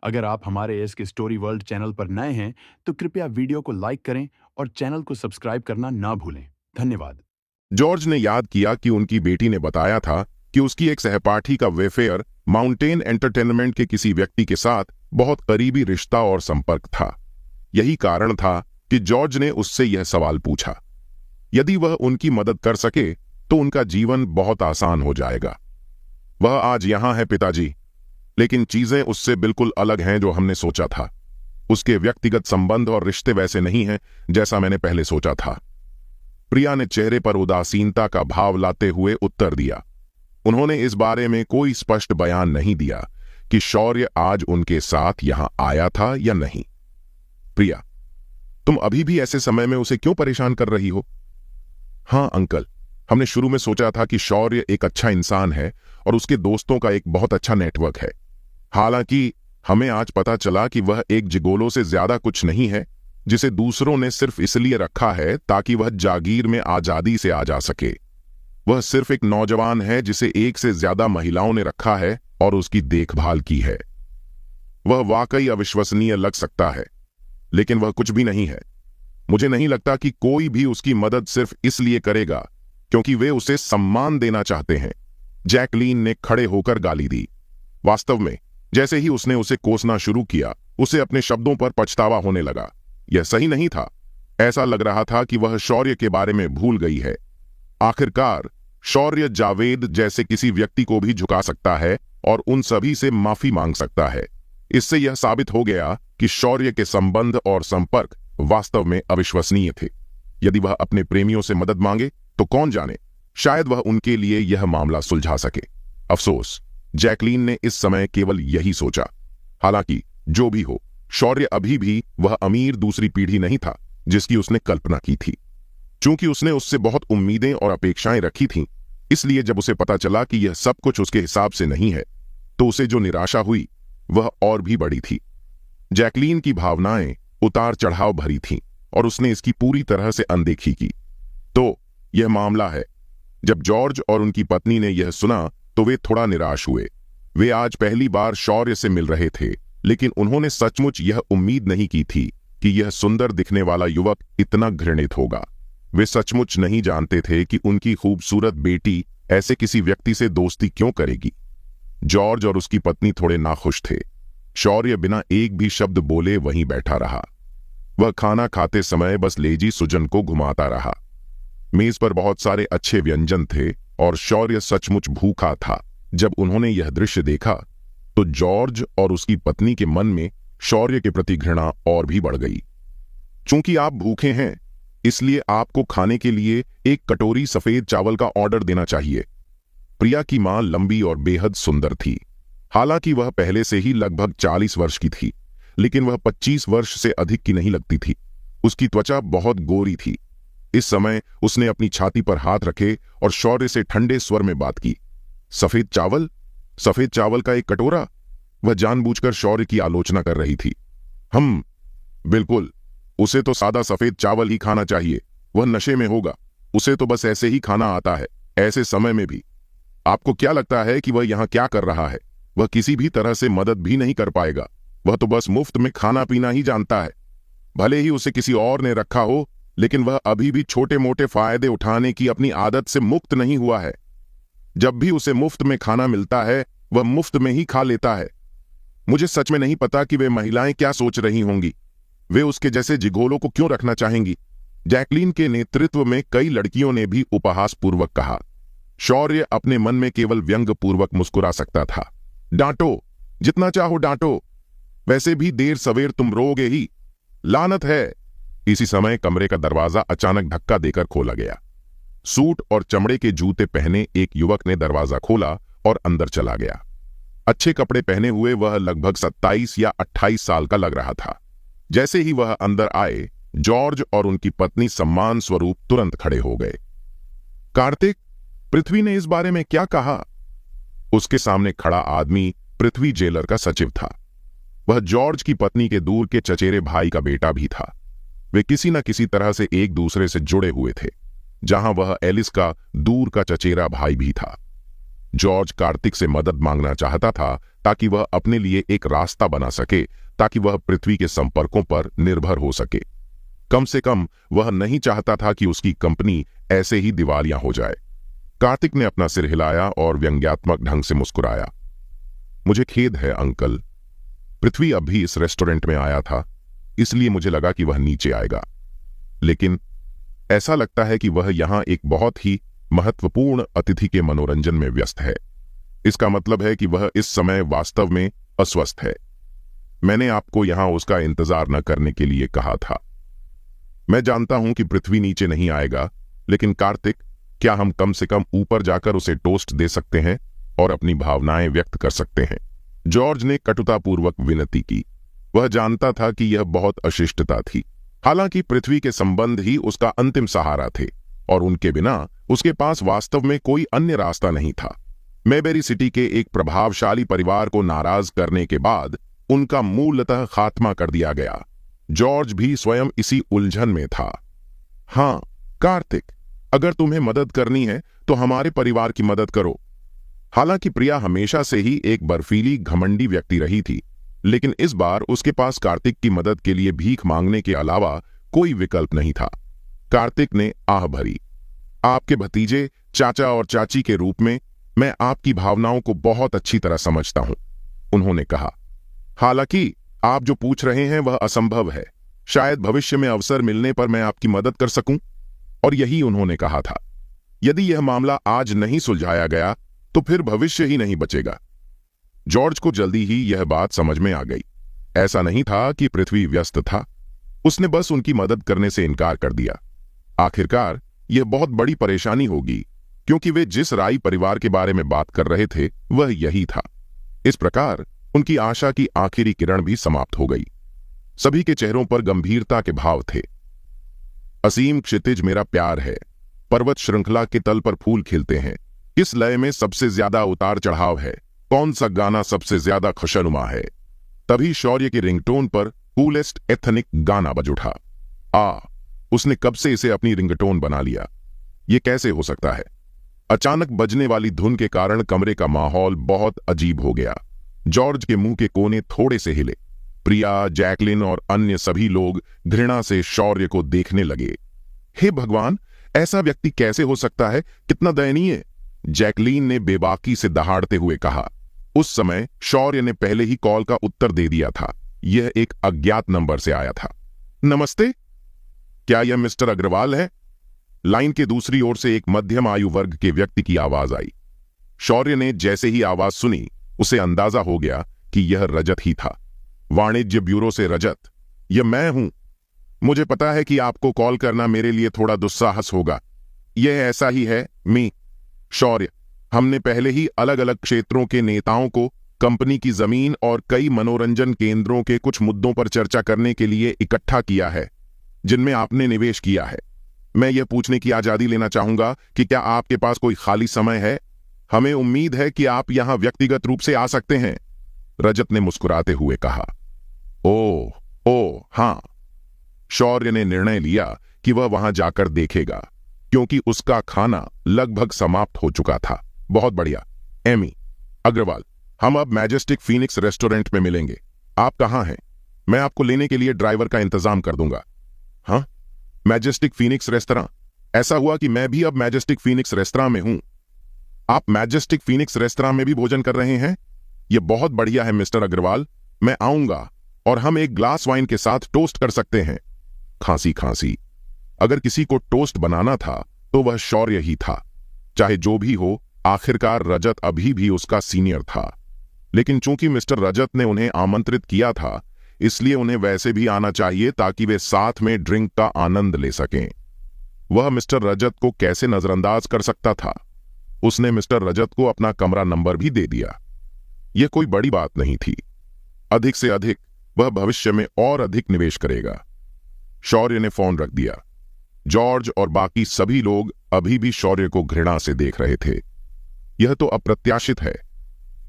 अगर आप हमारे एस के स्टोरी वर्ल्ड चैनल पर नए हैं तो कृपया वीडियो को लाइक करें और चैनल को सब्सक्राइब करना ना भूलें। धन्यवाद। जॉर्ज ने याद किया कि उनकी बेटी ने बताया था कि उसकी एक सहपाठी का वेफेयर माउंटेन एंटरटेनमेंट के किसी व्यक्ति के साथ बहुत करीबी रिश्ता और संपर्क था। यही कारण था कि जॉर्ज ने उससे यह सवाल पूछा। यदि वह उनकी मदद कर सके तो उनका जीवन बहुत आसान हो जाएगा। वह आज यहां है पिताजी, लेकिन चीजें उससे बिल्कुल अलग हैं जो हमने सोचा था। उसके व्यक्तिगत संबंध और रिश्ते वैसे नहीं हैं जैसा मैंने पहले सोचा था। प्रिया ने चेहरे पर उदासीनता का भाव लाते हुए उत्तर दिया। उन्होंने इस बारे में कोई स्पष्ट बयान नहीं दिया कि शौर्य आज उनके साथ यहां आया था या नहीं। प्रिया, तुम अभी भी ऐसे समय में उसे क्यों परेशान कर रही हो? हाँ अंकल, हमने शुरू में सोचा था कि शौर्य एक अच्छा इंसान है और उसके दोस्तों का एक बहुत अच्छा नेटवर्क है। हालांकि हमें आज पता चला कि वह एक जिगोलो से ज्यादा कुछ नहीं है जिसे दूसरों ने सिर्फ इसलिए रखा है ताकि वह जागीर में आजादी से आ जा सके। वह सिर्फ एक नौजवान है जिसे एक से ज्यादा महिलाओं ने रखा है और उसकी देखभाल की है। वह वाकई अविश्वसनीय लग सकता है, लेकिन वह कुछ भी नहीं है। मुझे नहीं लगता कि कोई भी उसकी मदद सिर्फ इसलिए करेगा क्योंकि वे उसे सम्मान देना चाहते हैं। जैकलीन ने खड़े होकर गाली दी। वास्तव में जैसे ही उसने उसे कोसना शुरू किया, उसे अपने शब्दों पर पछतावा होने लगा। यह सही नहीं था। ऐसा लग रहा था कि वह शौर्य के बारे में भूल गई है। आखिरकार शौर्य जावेद जैसे किसी व्यक्ति को भी झुका सकता है और उन सभी से माफी मांग सकता है। इससे यह साबित हो गया कि शौर्य के संबंध और संपर्क वास्तव में अविश्वसनीय थे। यदि वह अपने प्रेमियों से मदद मांगे तो कौन जाने, शायद वह उनके लिए यह मामला सुलझा सके। अफसोस, जैकलीन ने इस समय केवल यही सोचा। हालांकि जो भी हो, शौर्य अभी भी वह अमीर दूसरी पीढ़ी नहीं था जिसकी उसने कल्पना की थी। चूंकि उसने उससे बहुत उम्मीदें और अपेक्षाएं रखी थीं, इसलिए जब उसे पता चला कि यह सब कुछ उसके हिसाब से नहीं है, तो उसे जो निराशा हुई वह और भी बड़ी थी। जैकलीन की भावनाएं उतार चढ़ाव भरी थीं और उसने इसकी पूरी तरह से अनदेखी की। तो यह मामला है। जब जॉर्ज और उनकी पत्नी ने यह सुना तो वे थोड़ा निराश हुए। वे आज पहली बार शौर्य से मिल रहे थे, लेकिन उन्होंने सचमुच यह उम्मीद नहीं की थी कि यह सुंदर दिखने वाला युवक इतना घृणित होगा। वे सचमुच नहीं जानते थे कि उनकी खूबसूरत बेटी ऐसे किसी व्यक्ति से दोस्ती क्यों करेगी। जॉर्ज और उसकी पत्नी थोड़े नाखुश थे। शौर्य बिना एक भी शब्द बोले वहीं बैठा रहा। वह खाना खाते समय बस लेजी सुजन को घुमाता रहा। मेज पर बहुत सारे अच्छे व्यंजन थे और शौर्य सचमुच भूखा था। जब उन्होंने यह दृश्य देखा तो जॉर्ज और उसकी पत्नी के मन में शौर्य के प्रति घृणा और भी बढ़ गई। चूंकि आप भूखे हैं, इसलिए आपको खाने के लिए एक कटोरी सफेद चावल का ऑर्डर देना चाहिए। प्रिया की मां लंबी और बेहद सुंदर थी। हालांकि वह पहले से ही लगभग 40 वर्ष की थी, लेकिन वह 25 वर्ष से अधिक की नहीं लगती थी। उसकी त्वचा बहुत गोरी थी। इस समय उसने अपनी छाती पर हाथ रखे और शौर्य से ठंडे स्वर में बात की। सफेद चावल? सफेद चावल का एक कटोरा? वह जानबूझकर शौर्य की आलोचना कर रही थी। बिल्कुल, उसे तो सादा सफेद चावल ही खाना चाहिए। वह नशे में होगा। उसे तो बस ऐसे ही खाना आता है, ऐसे समय में भी। आपको क्या लगता है कि वह यहां क्या कर रहा है? वह किसी भी तरह से मदद भी नहीं कर पाएगा। वह तो बस मुफ्त में खाना पीना ही जानता है। भले ही उसे किसी और ने रखा हो, लेकिन वह अभी भी छोटे मोटे फायदे उठाने की अपनी आदत से मुक्त नहीं हुआ है। जब भी उसे मुफ्त में खाना मिलता है, वह मुफ्त में ही खा लेता है। मुझे सच में नहीं पता कि वे महिलाएं क्या सोच रही होंगी। वे उसके जैसे जिगोलों को क्यों रखना चाहेंगी? जैकलीन के नेतृत्व में कई लड़कियों ने भी उपहासपूर्वक कहा। शौर्य अपने मन में केवल व्यंग्यपूर्वक मुस्कुरा सकता था। डांटो, जितना चाहो डांटो, वैसे भी देर सवेर तुम रोओगे ही। लानत है। इसी समय कमरे का दरवाजा अचानक धक्का देकर खोला गया। सूट और चमड़े के जूते पहने एक युवक ने दरवाजा खोला और अंदर चला गया। अच्छे कपड़े पहने हुए वह लगभग 27 या 28 साल का लग रहा था। जैसे ही वह अंदर आए, जॉर्ज और उनकी पत्नी सम्मान स्वरूप तुरंत खड़े हो गए। कार्तिक, पृथ्वी ने इस बारे में क्या कहा? उसके सामने खड़ा आदमी पृथ्वी जेलर का सचिव था। वह जॉर्ज की पत्नी के दूर के चचेरे भाई का बेटा भी था। वे किसी न किसी तरह से एक दूसरे से जुड़े हुए थे, जहां वह एलिस का दूर का चचेरा भाई भी था। जॉर्ज कार्तिक से मदद मांगना चाहता था ताकि वह अपने लिए एक रास्ता बना सके, ताकि वह पृथ्वी के संपर्कों पर निर्भर हो सके। कम से कम वह नहीं चाहता था कि उसकी कंपनी ऐसे ही दिवालिया हो जाए। कार्तिक ने अपना सिर हिलाया और व्यंग्यात्मक ढंग से मुस्कुराया। मुझे खेद है अंकल, पृथ्वी अब भी इस रेस्टोरेंट में आया था, इसलिए मुझे लगा कि वह नीचे आएगा, लेकिन ऐसा लगता है कि वह यहां एक बहुत ही महत्वपूर्ण अतिथि के मनोरंजन में व्यस्त है। इसका मतलब है कि वह इस समय वास्तव में अस्वस्थ है। मैंने आपको यहां उसका इंतजार न करने के लिए कहा था। मैं जानता हूं कि पृथ्वी नीचे नहीं आएगा, लेकिन कार्तिक, क्या हम कम से कम ऊपर जाकर उसे टोस्ट दे सकते हैं और अपनी भावनाएं व्यक्त कर सकते हैं? जॉर्ज ने कटुतापूर्वक विनती की। वह जानता था कि यह बहुत अशिष्टता थी। हालांकि पृथ्वी के संबंध ही उसका अंतिम सहारा थे और उनके बिना उसके पास वास्तव में कोई अन्य रास्ता नहीं था। मेबेरी सिटी के एक प्रभावशाली परिवार को नाराज करने के बाद उनका मूलतः खात्मा कर दिया गया। जॉर्ज भी स्वयं इसी उलझन में था। हाँ कार्तिक, अगर तुम्हें मदद करनी है तो हमारे परिवार की मदद करो। हालांकि प्रिया हमेशा से ही एक बर्फीली घमंडी व्यक्ति रही थी, लेकिन इस बार उसके पास कार्तिक की मदद के लिए भीख मांगने के अलावा कोई विकल्प नहीं था। कार्तिक ने आह भरी। आपके भतीजे, चाचा और चाची के रूप में मैं आपकी भावनाओं को बहुत अच्छी तरह समझता हूं, उन्होंने कहा। हालांकि आप जो पूछ रहे हैं वह असंभव है। शायद भविष्य में अवसर मिलने पर मैं आपकी मदद कर सकूं। और यही उन्होंने कहा था। यदि यह मामला आज नहीं सुलझाया गया तो फिर भविष्य ही नहीं बचेगा। जॉर्ज को जल्दी ही यह बात समझ में आ गई। ऐसा नहीं था कि पृथ्वी व्यस्त था, उसने बस उनकी मदद करने से इनकार कर दिया। आखिरकार यह बहुत बड़ी परेशानी होगी, क्योंकि वे जिस राई परिवार के बारे में बात कर रहे थे वह यही था। इस प्रकार उनकी आशा की आखिरी किरण भी समाप्त हो गई। सभी के चेहरों पर गंभीरता के भाव थे। असीम क्षितिज मेरा प्यार है, पर्वत श्रृंखला के तल पर फूल खिलते हैं, किस लय में सबसे ज्यादा उतार चढ़ाव है, कौन सा गाना सबसे ज्यादा खुशनुमा है। तभी शौर्य की रिंगटोन पर कूलेस्ट एथनिक गाना बज उठा। उसने कब से इसे अपनी रिंगटोन बना लिया? ये कैसे हो सकता है? अचानक बजने वाली धुन के कारण कमरे का माहौल बहुत अजीब हो गया। जॉर्ज के मुंह के कोने थोड़े से हिले। प्रिया, जैकलिन और अन्य सभी लोग घृणा से शौर्य को देखने लगे। हे भगवान, ऐसा व्यक्ति कैसे हो सकता है? कितना दयनीय! जैकलीन ने बेबाकी से दहाड़ते हुए कहा। उस समय शौर्य ने पहले ही कॉल का उत्तर दे दिया था। यह एक अज्ञात नंबर से आया था। नमस्ते, क्या यह मिस्टर अग्रवाल है? लाइन के दूसरी ओर से एक मध्यम आयु वर्ग के व्यक्ति की आवाज आई। शौर्य ने जैसे ही आवाज सुनी, उसे अंदाजा हो गया कि यह रजत ही था। वाणिज्य ब्यूरो से रजत, यह मैं हूं। मुझे पता है कि आपको कॉल करना मेरे लिए थोड़ा दुस्साहस होगा। यह ऐसा ही है मी शौर्य। हमने पहले ही अलग अलग क्षेत्रों के नेताओं को कंपनी की जमीन और कई मनोरंजन केंद्रों के कुछ मुद्दों पर चर्चा करने के लिए इकट्ठा किया है, जिनमें आपने निवेश किया है। मैं यह पूछने की आजादी लेना चाहूंगा कि क्या आपके पास कोई खाली समय है? हमें उम्मीद है कि आप यहां व्यक्तिगत रूप से आ सकते हैं, रजत ने मुस्कुराते हुए कहा। ओह हां। शौर्य ने निर्णय लिया कि वह वहां जाकर देखेगा, क्योंकि उसका खाना लगभग समाप्त हो चुका था। बहुत बढ़िया। एमी, अग्रवाल, हम अब मैजेस्टिक फीनिक्स रेस्टोरेंट में मिलेंगे। आप कहां हैं? मैं आपको लेने के लिए ड्राइवर का इंतजाम कर दूंगा। हाँ, मैजेस्टिक फीनिक्स रेस्तरां? ऐसा हुआ कि मैं भी अब मैजेस्टिक फीनिक्स रेस्तरां में हूं। आप मैजेस्टिक फीनिक्स रेस्तरां में भी भोजन कर रहे हैं? यह बहुत बढ़िया है मिस्टर अग्रवाल। मैं आऊंगा और हम एक ग्लास वाइन के साथ टोस्ट कर सकते हैं। खांसी। अगर किसी को टोस्ट बनाना था तो वह शौर्य ही था। चाहे जो भी हो, आखिरकार रजत अभी भी उसका सीनियर था। लेकिन चूंकि मिस्टर रजत ने उन्हें आमंत्रित किया था, इसलिए उन्हें वैसे भी आना चाहिए ताकि वे साथ में ड्रिंक का आनंद ले सकें। वह मिस्टर रजत को कैसे नजरअंदाज कर सकता था? उसने मिस्टर रजत को अपना कमरा नंबर भी दे दिया। यह कोई बड़ी बात नहीं थी। अधिक से अधिक वह भविष्य में और अधिक निवेश करेगा। शौर्य ने फोन रख दिया। जॉर्ज और बाकी सभी लोग अभी भी शौर्य को घृणा से देख रहे थे। यह तो अप्रत्याशित है।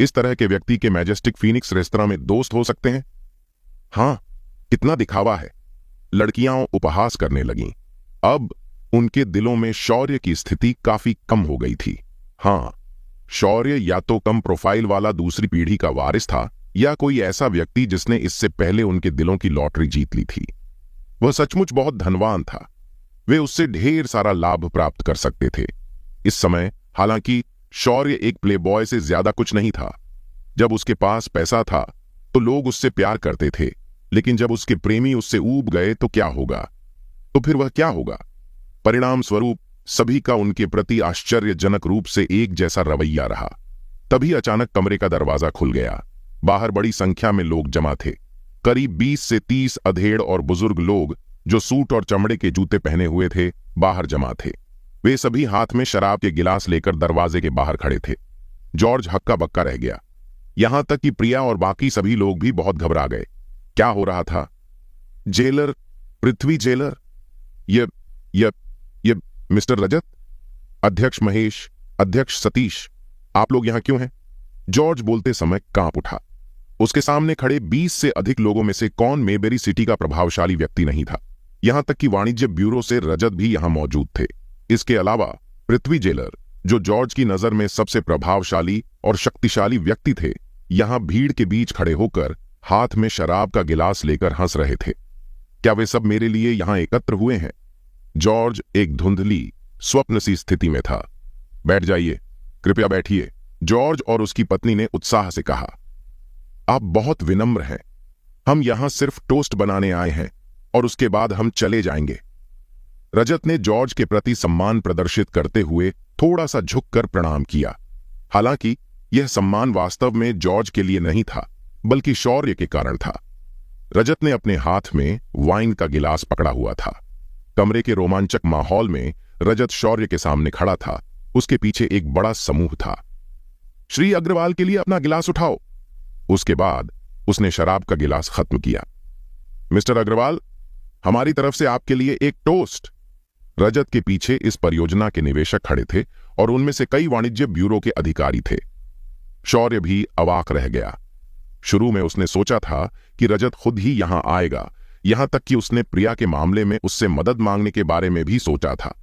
इस तरह के व्यक्ति के मैजेस्टिक फीनिक्स रेस्तरां में दोस्त हो सकते हैं? हाँ, कितना दिखावा है। लड़कियां उपहास करने लगीं। अब उनके दिलों में शौर्य की स्थिति काफी कम हो गई थी। हाँ, शौर्य या तो कम प्रोफाइल वाला दूसरी पीढ़ी का वारिस था या कोई ऐसा व्यक्ति जिसने इससे पहले उनके दिलों की लॉटरी जीत ली थी। वह सचमुच बहुत धनवान था। वे उससे ढेर सारा लाभ प्राप्त कर सकते थे। इस समय हालांकि शौर्य एक प्लेबॉय से ज्यादा कुछ नहीं था। जब उसके पास पैसा था तो लोग उससे प्यार करते थे, लेकिन जब उसके प्रेमी उससे ऊब गए तो क्या होगा? तो फिर वह क्या होगा? परिणाम स्वरूप सभी का उनके प्रति आश्चर्यजनक रूप से एक जैसा रवैया रहा। तभी अचानक कमरे का दरवाजा खुल गया। बाहर बड़ी संख्या में लोग जमा थे। करीब 20 से 30 अधेड़ और बुजुर्ग लोग जो सूट और चमड़े के जूते पहने हुए थे बाहर जमा थे। वे सभी हाथ में शराब के गिलास लेकर दरवाजे के बाहर खड़े थे। जॉर्ज हक्का बक्का रह गया। यहां तक कि प्रिया और बाकी सभी लोग भी बहुत घबरा गए। क्या हो रहा था? जेलर, पृथ्वी जेलर, ये मिस्टर रजत, अध्यक्ष महेश, अध्यक्ष सतीश, आप लोग यहां क्यों हैं? जॉर्ज बोलते समय कांप उठा। उसके सामने खड़े 20 से अधिक लोगों में से कौन मेबेरी सिटी का प्रभावशाली व्यक्ति नहीं था। यहां तक कि वाणिज्य ब्यूरो से रजत भी यहां मौजूद थे। इसके अलावा पृथ्वी जेलर, जो जॉर्ज की नजर में सबसे प्रभावशाली और शक्तिशाली व्यक्ति थे, यहां भीड़ के बीच खड़े होकर हाथ में शराब का गिलास लेकर हंस रहे थे। क्या वे सब मेरे लिए यहां एकत्र हुए हैं? जॉर्ज एक धुंधली स्वप्न सी स्थिति में था। बैठ जाइए, कृपया बैठिए, जॉर्ज और उसकी पत्नी ने उत्साह से कहा। आप बहुत विनम्र हैं। हम यहां सिर्फ टोस्ट बनाने आए हैं और उसके बाद हम चले जाएंगे। रजत ने जॉर्ज के प्रति सम्मान प्रदर्शित करते हुए थोड़ा सा झुककर प्रणाम किया। हालांकि यह सम्मान वास्तव में जॉर्ज के लिए नहीं था, बल्कि शौर्य के कारण था। रजत ने अपने हाथ में वाइन का गिलास पकड़ा हुआ था। कमरे के रोमांचक माहौल में रजत शौर्य के सामने खड़ा था। उसके पीछे एक बड़ा समूह था। श्री अग्रवाल के लिए अपना गिलास उठाओ। उसके बाद उसने शराब का गिलास खत्म किया। मिस्टर अग्रवाल, हमारी तरफ से आपके लिए एक टोस्ट। रजत के पीछे इस परियोजना के निवेशक खड़े थे और उनमें से कई वाणिज्य ब्यूरो के अधिकारी थे। शौर्य भी अवाक रह गया। शुरू में उसने सोचा था कि रजत खुद ही यहां आएगा, यहां तक कि उसने प्रिया के मामले में उससे मदद मांगने के बारे में भी सोचा था।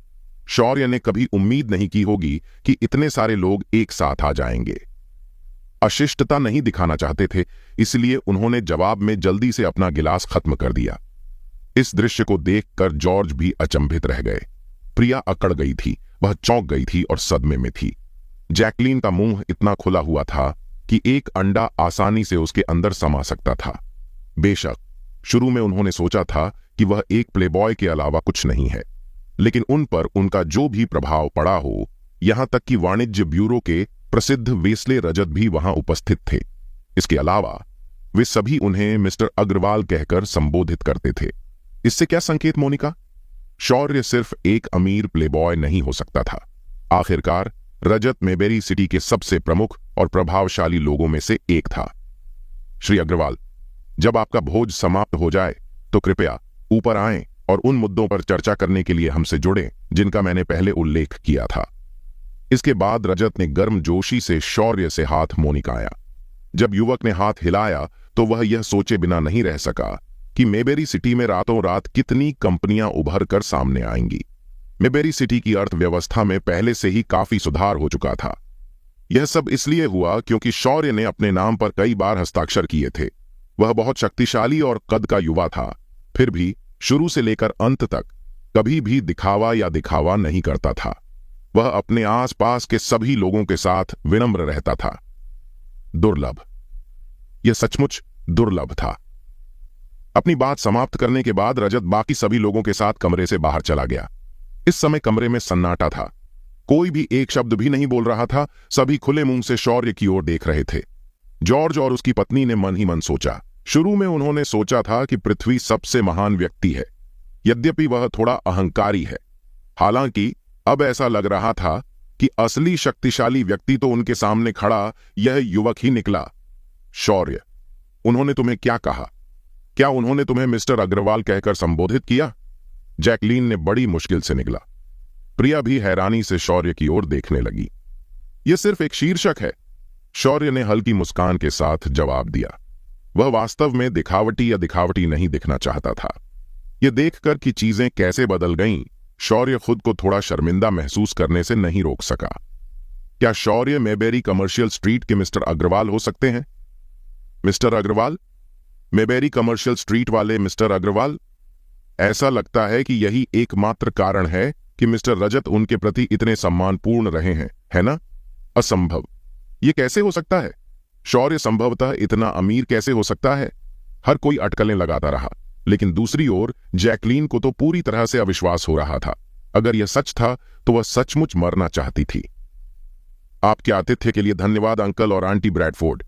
शौर्य ने कभी उम्मीद नहीं की होगी कि इतने सारे लोग एक साथ आ जाएंगे। अशिष्टता नहीं दिखाना चाहते थे, इसलिए उन्होंने जवाब में जल्दी से अपना गिलास खत्म कर दिया। इस दृश्य को देखकर जॉर्ज भी अचंभित रह गए। प्रिया अकड़ गई थी, वह चौंक गई थी और सदमे में थी। जैकलीन का मुंह इतना खुला हुआ था कि एक अंडा आसानी से उसके अंदर समा सकता था। बेशक शुरू में उन्होंने सोचा था कि वह एक प्लेबॉय के अलावा कुछ नहीं है, लेकिन उन पर उनका जो भी प्रभाव पड़ा हो, यहां तक कि वाणिज्य ब्यूरो के प्रसिद्ध वेस्ले रजत भी वहां उपस्थित थे। इसके अलावा वे सभी उन्हें मिस्टर अग्रवाल कहकर संबोधित करते थे। इससे क्या संकेत मोनिका? शौर्य सिर्फ एक अमीर प्लेबॉय नहीं हो सकता था। आखिरकार रजत मेबेरी सिटी के सबसे प्रमुख और प्रभावशाली लोगों में से एक था। श्री अग्रवाल, जब आपका भोज समाप्त हो जाए तो कृपया ऊपर आएं और उन मुद्दों पर चर्चा करने के लिए हमसे जुड़ें जिनका मैंने पहले उल्लेख किया था। इसके बाद रजत ने गर्मजोशी से शौर्य से हाथ मोनिकाया। जब युवक ने हाथ हिलाया तो वह यह सोचे बिना नहीं रह सका कि मेबेरी सिटी में रातों रात कितनी कंपनियां उभर कर सामने आएंगी। मेबेरी सिटी की अर्थव्यवस्था में पहले से ही काफी सुधार हो चुका था। यह सब इसलिए हुआ क्योंकि शौर्य ने अपने नाम पर कई बार हस्ताक्षर किए थे। वह बहुत शक्तिशाली और कद का युवा था, फिर भी शुरू से लेकर अंत तक कभी भी दिखावा या दिखावा नहीं करता था। वह अपने आसपास के सभी लोगों के साथ विनम्र रहता था। दुर्लभ, यह सचमुच दुर्लभ था। अपनी बात समाप्त करने के बाद रजत बाकी सभी लोगों के साथ कमरे से बाहर चला गया। इस समय कमरे में सन्नाटा था। कोई भी एक शब्द भी नहीं बोल रहा था। सभी खुले मुंह से शौर्य की ओर देख रहे थे। जॉर्ज और उसकी पत्नी ने मन ही मन सोचा। शुरू में उन्होंने सोचा था कि पृथ्वी सबसे महान व्यक्ति है, यद्यपि वह थोड़ा अहंकारी है। हालांकि अब ऐसा लग रहा था कि असली शक्तिशाली व्यक्ति तो उनके सामने खड़ा यह युवक ही निकला। शौर्य, उन्होंने तुम्हें क्या कहा? क्या उन्होंने तुम्हें मिस्टर अग्रवाल कहकर संबोधित किया? जैकलीन ने बड़ी मुश्किल से निकला। प्रिया भी हैरानी से शौर्य की ओर देखने लगी। यह सिर्फ एक शीर्षक है, शौर्य ने हल्की मुस्कान के साथ जवाब दिया। वह वास्तव में दिखावटी या दिखावटी नहीं दिखना चाहता था। यह देखकर कि चीजें कैसे बदल गईं, शौर्य खुद को थोड़ा शर्मिंदा महसूस करने से नहीं रोक सका। क्या शौर्य मेबेरी कमर्शियल स्ट्रीट के मिस्टर अग्रवाल हो सकते हैं? मिस्टर अग्रवाल? मेबेरी कमर्शियल स्ट्रीट वाले मिस्टर अग्रवाल? ऐसा लगता है कि यही एकमात्र कारण है कि मिस्टर रजत उनके प्रति इतने सम्मानपूर्ण रहे हैं, है ना? असंभव। ये कैसे हो सकता है? शौर्य संभवतः इतना अमीर कैसे हो सकता है? हर कोई अटकलें लगाता रहा, लेकिन दूसरी ओर जैकलीन को तो पूरी तरह से अविश्वास हो रहा था। अगर यह सच था तो वह सचमुच मरना चाहती थी। आपके आतिथ्य के लिए धन्यवाद अंकल और आंटी ब्रैडफोर्ड।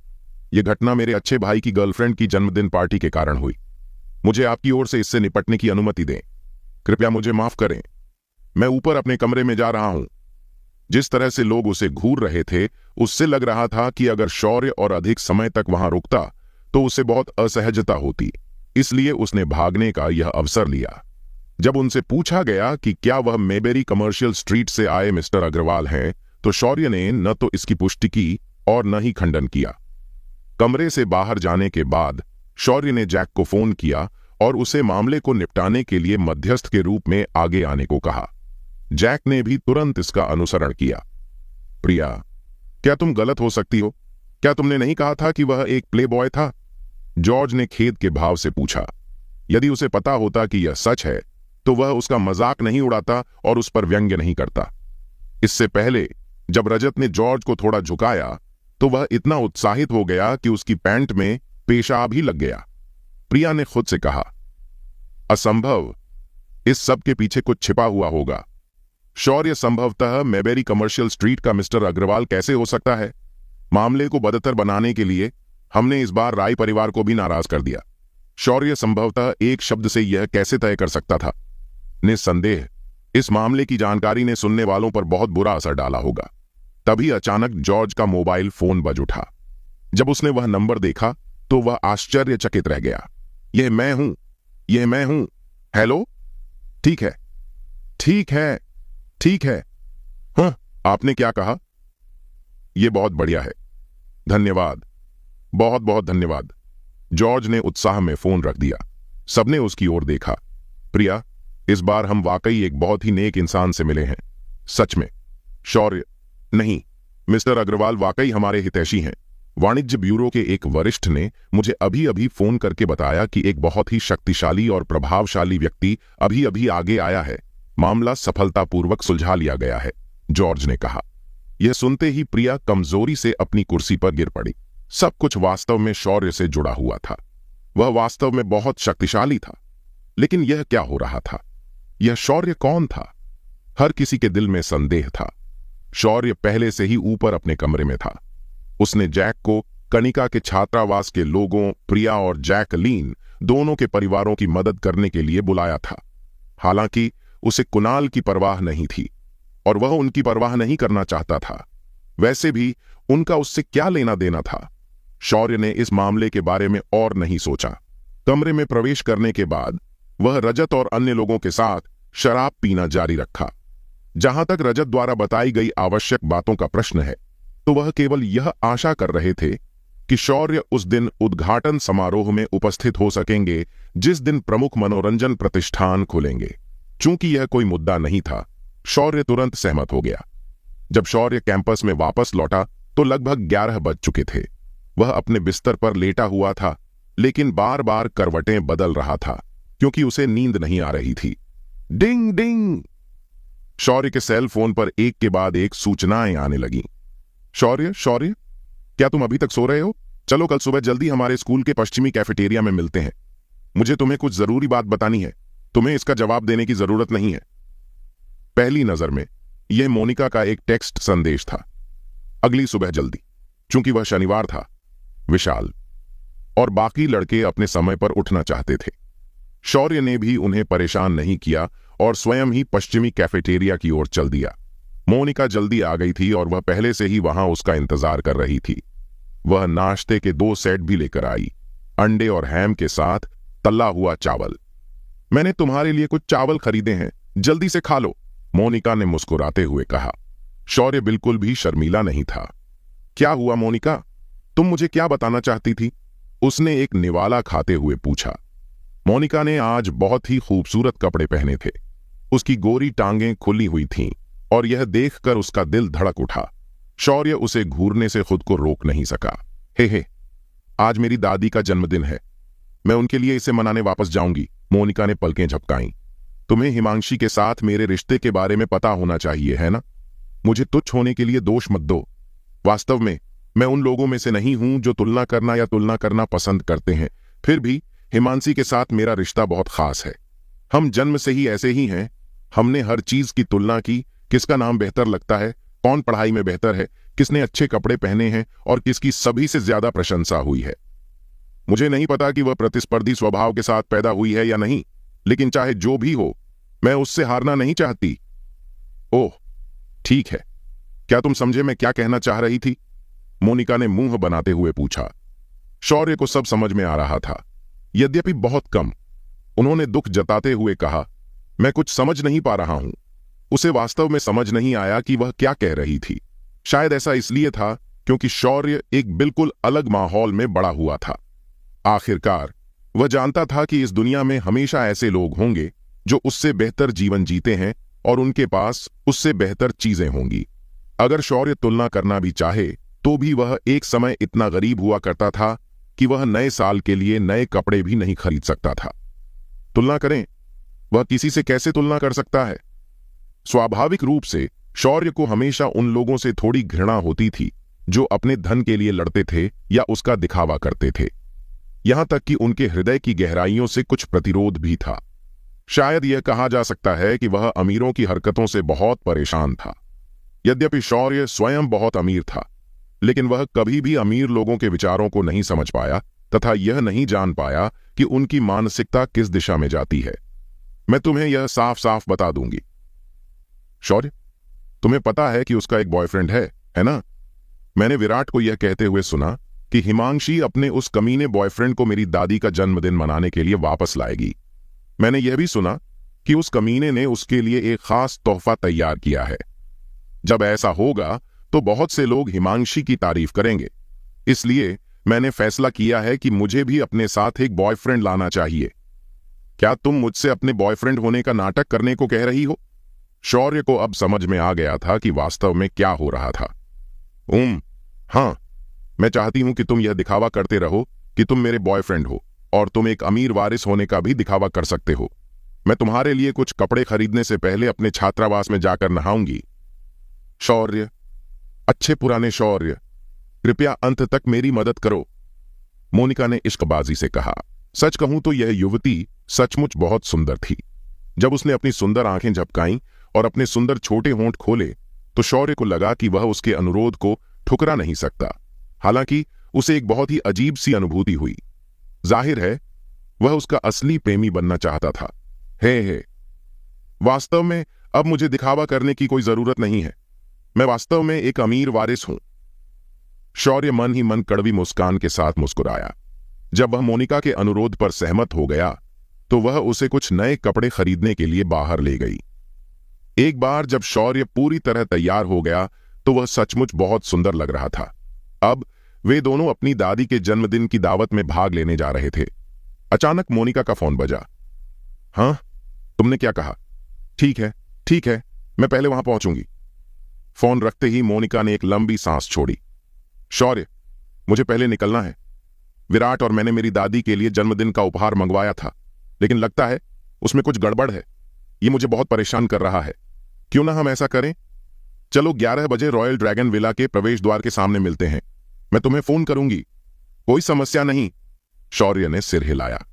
यह घटना मेरे अच्छे भाई की गर्लफ्रेंड की जन्मदिन पार्टी के कारण हुई। मुझे आपकी ओर से इससे निपटने की अनुमति दें। कृपया मुझे माफ करें। मैं ऊपर अपने कमरे में जा रहा हूं। जिस तरह से लोग उसे घूर रहे थे, उससे लग रहा था कि अगर शौर्य और अधिक समय तक वहां रुकता तो उसे बहुत असहजता होती। इसलिए उसने भागने का यह अवसर लिया। जब उनसे पूछा गया कि क्या वह मेबेरी कमर्शियल स्ट्रीट से आए मिस्टर अग्रवाल हैं, तो शौर्य ने न तो इसकी पुष्टि की और न ही खंडन किया। कमरे से बाहर जाने के बाद शौर्य ने जैक को फोन किया और उसे मामले को निपटाने के लिए मध्यस्थ के रूप में आगे आने को कहा। जैक ने भी तुरंत इसका अनुसरण किया। प्रिया, क्या तुम गलत हो सकती हो? क्या तुमने नहीं कहा था कि वह एक प्ले बॉय था? जॉर्ज ने खेद के भाव से पूछा। यदि उसे पता होता कि यह सच है तो वह उसका मजाक नहीं उड़ाता और उस पर व्यंग्य नहीं करता। इससे पहले जब रजत ने जॉर्ज को थोड़ा झुकाया तो वह इतना उत्साहित हो गया कि उसकी पैंट में पेशाब ही लग गया। प्रिया ने खुद से कहा, असंभव, इस सब के पीछे कुछ छिपा हुआ होगा। शौर्य संभवतः मेबेरी कमर्शियल स्ट्रीट का मिस्टर अग्रवाल कैसे हो सकता है? मामले को बदतर बनाने के लिए हमने इस बार राय परिवार को भी नाराज कर दिया। शौर्य संभवतः एक शब्द से यह कैसे तय कर सकता था? निस्संदेह इस मामले की जानकारी ने सुनने वालों पर बहुत बुरा असर डाला होगा। तभी अचानक जॉर्ज का मोबाइल फोन बज उठा। जब उसने वह नंबर देखा तो वह आश्चर्यचकित रह गया। यह मैं हूं। हेलो? ठीक है, ठीक है, ठीक है। हाँ, आपने क्या कहा? यह बहुत बढ़िया है। धन्यवाद, बहुत बहुत धन्यवाद। जॉर्ज ने उत्साह में फोन रख दिया। सबने उसकी ओर देखा। प्रिया, इस बार हम वाकई एक बहुत ही नेक इंसान से मिले हैं। सच में। शौर्य, नहीं, मिस्टर अग्रवाल वाकई हमारे हितैषी हैं। वाणिज्य ब्यूरो के एक वरिष्ठ ने मुझे अभी अभी फोन करके बताया कि एक बहुत ही शक्तिशाली और प्रभावशाली व्यक्ति अभी अभी आगे आया है। मामला सफलतापूर्वक सुलझा लिया गया है, जॉर्ज ने कहा। यह सुनते ही प्रिया कमजोरी से अपनी कुर्सी पर गिर पड़ी। सब कुछ वास्तव में शौर्य से जुड़ा हुआ था। वह वास्तव में बहुत शक्तिशाली था। लेकिन यह क्या हो रहा था? यह शौर्य कौन था? हर किसी के दिल में संदेह था। शौर्य पहले से ही ऊपर अपने कमरे में था। उसने जैक को कनिका के छात्रावास के लोगों, प्रिया और जैकलीन दोनों के परिवारों की मदद करने के लिए बुलाया था। हालांकि उसे कुणाल की परवाह नहीं थी और वह उनकी परवाह नहीं करना चाहता था। वैसे भी उनका उससे क्या लेना देना था? शौर्य ने इस मामले के बारे में और नहीं सोचा। कमरे में प्रवेश करने के बाद वह रजत और अन्य लोगों के साथ शराब पीना जारी रखा। जहां तक रजत द्वारा बताई गई आवश्यक बातों का प्रश्न है, तो वह केवल यह आशा कर रहे थे कि शौर्य उस दिन उद्घाटन समारोह में उपस्थित हो सकेंगे जिस दिन प्रमुख मनोरंजन प्रतिष्ठान खुलेंगे। चूंकि यह कोई मुद्दा नहीं था, शौर्य तुरंत सहमत हो गया। जब शौर्य कैंपस में वापस लौटा तो लगभग 11 बज चुके थे। वह अपने बिस्तर पर लेटा हुआ था, लेकिन बार बार करवटें बदल रहा था क्योंकि उसे नींद नहीं आ रही थी। डिंग डिंग! शौर्य के सेल फोन पर एक के बाद एक सूचनाएं आने लगीं। शौर्य, शौर्य, क्या तुम अभी तक सो रहे हो? चलो कल सुबह जल्दी हमारे स्कूल के पश्चिमी कैफेटेरिया में मिलते हैं। मुझे तुम्हें कुछ जरूरी बात बतानी है। तुम्हें इसका जवाब देने की जरूरत नहीं है। पहली नजर में यह मोनिका का एक टेक्स्ट संदेश था। अगली सुबह जल्दी। चूंकि वह शनिवार था, विशाल और बाकी लड़के अपने समय पर उठना चाहते थे। शौर्य ने भी उन्हें परेशान नहीं किया और स्वयं ही पश्चिमी कैफेटेरिया की ओर चल दिया। मोनिका जल्दी आ गई थी और वह पहले से ही वहां उसका इंतजार कर रही थी। वह नाश्ते के 2 सेट भी लेकर आई, अंडे और हैम के साथ तला हुआ चावल। मैंने तुम्हारे लिए कुछ चावल खरीदे हैं, जल्दी से खा लो, मोनिका ने मुस्कुराते हुए कहा। शौर्य बिल्कुल भी शर्मीला नहीं था। क्या हुआ मोनिका? तुम मुझे क्या बताना चाहती थी? उसने एक निवाला खाते हुए पूछा। मोनिका ने आज बहुत ही खूबसूरत कपड़े पहने थे। उसकी गोरी टांगें खुली हुई थीं और यह देखकर उसका दिल धड़क उठा। शौर्य उसे घूरने से खुद को रोक नहीं सका। हे, आज मेरी दादी का जन्मदिन है, मैं उनके लिए इसे मनाने वापस जाऊंगी। मोनिका ने पलकें झपकाईं। तुम्हें हिमांशी के साथ मेरे रिश्ते के बारे में पता होना चाहिए, है ना? मुझे तुच्छ होने के लिए दोष मत दो। वास्तव में मैं उन लोगों में से नहीं हूं जो तुलना करना पसंद करते हैं। फिर भी हिमांशी के साथ मेरा रिश्ता बहुत खास है। हम जन्म से ही ऐसे ही हैं। हमने हर चीज की तुलना की, किसका नाम बेहतर लगता है, कौन पढ़ाई में बेहतर है, किसने अच्छे कपड़े पहने हैं और किसकी सभी से ज्यादा प्रशंसा हुई है। मुझे नहीं पता कि वह प्रतिस्पर्धी स्वभाव के साथ पैदा हुई है या नहीं, लेकिन चाहे जो भी हो, मैं उससे हारना नहीं चाहती। ओह, ठीक है। क्या तुम समझे मैं क्या कहना चाह रही थी? मोनिका ने मुंह बनाते हुए पूछा। शौर्य को सब समझ में आ रहा था, यद्यपि बहुत कम। उन्होंने दुख जताते हुए कहा, मैं कुछ समझ नहीं पा रहा हूं। उसे वास्तव में समझ नहीं आया कि वह क्या कह रही थी। शायद ऐसा इसलिए था क्योंकि शौर्य एक बिल्कुल अलग माहौल में बड़ा हुआ था। आखिरकार वह जानता था कि इस दुनिया में हमेशा ऐसे लोग होंगे जो उससे बेहतर जीवन जीते हैं और उनके पास उससे बेहतर चीजें होंगी। अगर शौर्य तुलना करना भी चाहे तो भी वह एक समय इतना गरीब हुआ करता था कि वह नए साल के लिए नए कपड़े भी नहीं खरीद सकता था। तुलना करें, वह किसी से कैसे तुलना कर सकता है? स्वाभाविक रूप से शौर्य को हमेशा उन लोगों से थोड़ी घृणा होती थी जो अपने धन के लिए लड़ते थे या उसका दिखावा करते थे। यहां तक कि उनके हृदय की गहराइयों से कुछ प्रतिरोध भी था। शायद यह कहा जा सकता है कि वह अमीरों की हरकतों से बहुत परेशान था। यद्यपि शौर्य स्वयं बहुत अमीर था, लेकिन वह कभी भी अमीर लोगों के विचारों को नहीं समझ पाया तथा यह नहीं जान पाया कि उनकी मानसिकता किस दिशा में जाती है। मैं तुम्हें यह साफ साफ बता दूंगी। शौर्य, तुम्हें पता है कि उसका एक बॉयफ्रेंड है ना? मैंने विराट को यह कहते हुए सुना कि हिमांशी अपने उस कमीने बॉयफ्रेंड को मेरी दादी का जन्मदिन मनाने के लिए वापस लाएगी। मैंने यह भी सुना कि उस कमीने ने उसके लिए एक खास तोहफा तैयार किया है। जब ऐसा होगा तो बहुत से लोग हिमांशी की तारीफ करेंगे। इसलिए मैंने फैसला किया है कि मुझे भी अपने साथ एक बॉयफ्रेंड लाना चाहिए। क्या तुम मुझसे अपने बॉयफ्रेंड होने का नाटक करने को कह रही हो? शौर्य को अब समझ में आ गया था कि वास्तव में क्या हो रहा था। हां, मैं चाहती हूं कि तुम यह दिखावा करते रहो कि तुम मेरे बॉयफ्रेंड हो, और तुम एक अमीर वारिस होने का भी दिखावा कर सकते हो। मैं तुम्हारे लिए कुछ कपड़े खरीदने से पहले अपने छात्रावास में जाकर नहाऊंगी। शौर्य, अच्छे पुराने शौर्य, कृपया अंत तक मेरी मदद करो, मोनिका ने इश्कबाजी से कहा। सच कहूं तो यह युवती सचमुच बहुत सुंदर थी। जब उसने अपनी सुंदर आंखें झपकाईं और अपने सुंदर छोटे होंठ खोले तो शौर्य को लगा कि वह उसके अनुरोध को ठुकरा नहीं सकता। हालांकि उसे एक बहुत ही अजीब सी अनुभूति हुई। जाहिर है वह उसका असली प्रेमी बनना चाहता था। हे, वास्तव में अब मुझे दिखावा करने की कोई जरूरत नहीं है। मैं वास्तव में एक अमीर वारिस हूं। शौर्य मन ही मन कड़वी मुस्कान के साथ मुस्कुराया। जब वह मोनिका के अनुरोध पर सहमत हो गया तो वह उसे कुछ नए कपड़े खरीदने के लिए बाहर ले गई। एक बार जब शौर्य पूरी तरह तैयार हो गया तो वह सचमुच बहुत सुंदर लग रहा था। अब वे दोनों अपनी दादी के जन्मदिन की दावत में भाग लेने जा रहे थे। अचानक मोनिका का फोन बजा। हां, तुमने क्या कहा? ठीक है, मैं पहले वहां पहुंचूंगी। फोन रखते ही मोनिका ने एक लंबी सांस छोड़ी। शौर्य, मुझे पहले निकलना है। विराट और मैंने मेरी दादी के लिए जन्मदिन का उपहार मंगवाया था, लेकिन लगता है उसमें कुछ गड़बड़ है। ये मुझे बहुत परेशान कर रहा है। क्यों ना हम ऐसा करें, चलो 11 बजे रॉयल ड्रैगन विला के प्रवेश द्वार के सामने मिलते हैं। मैं तुम्हें फोन करूंगी। कोई समस्या नहीं, शौर्य ने सिर हिलाया।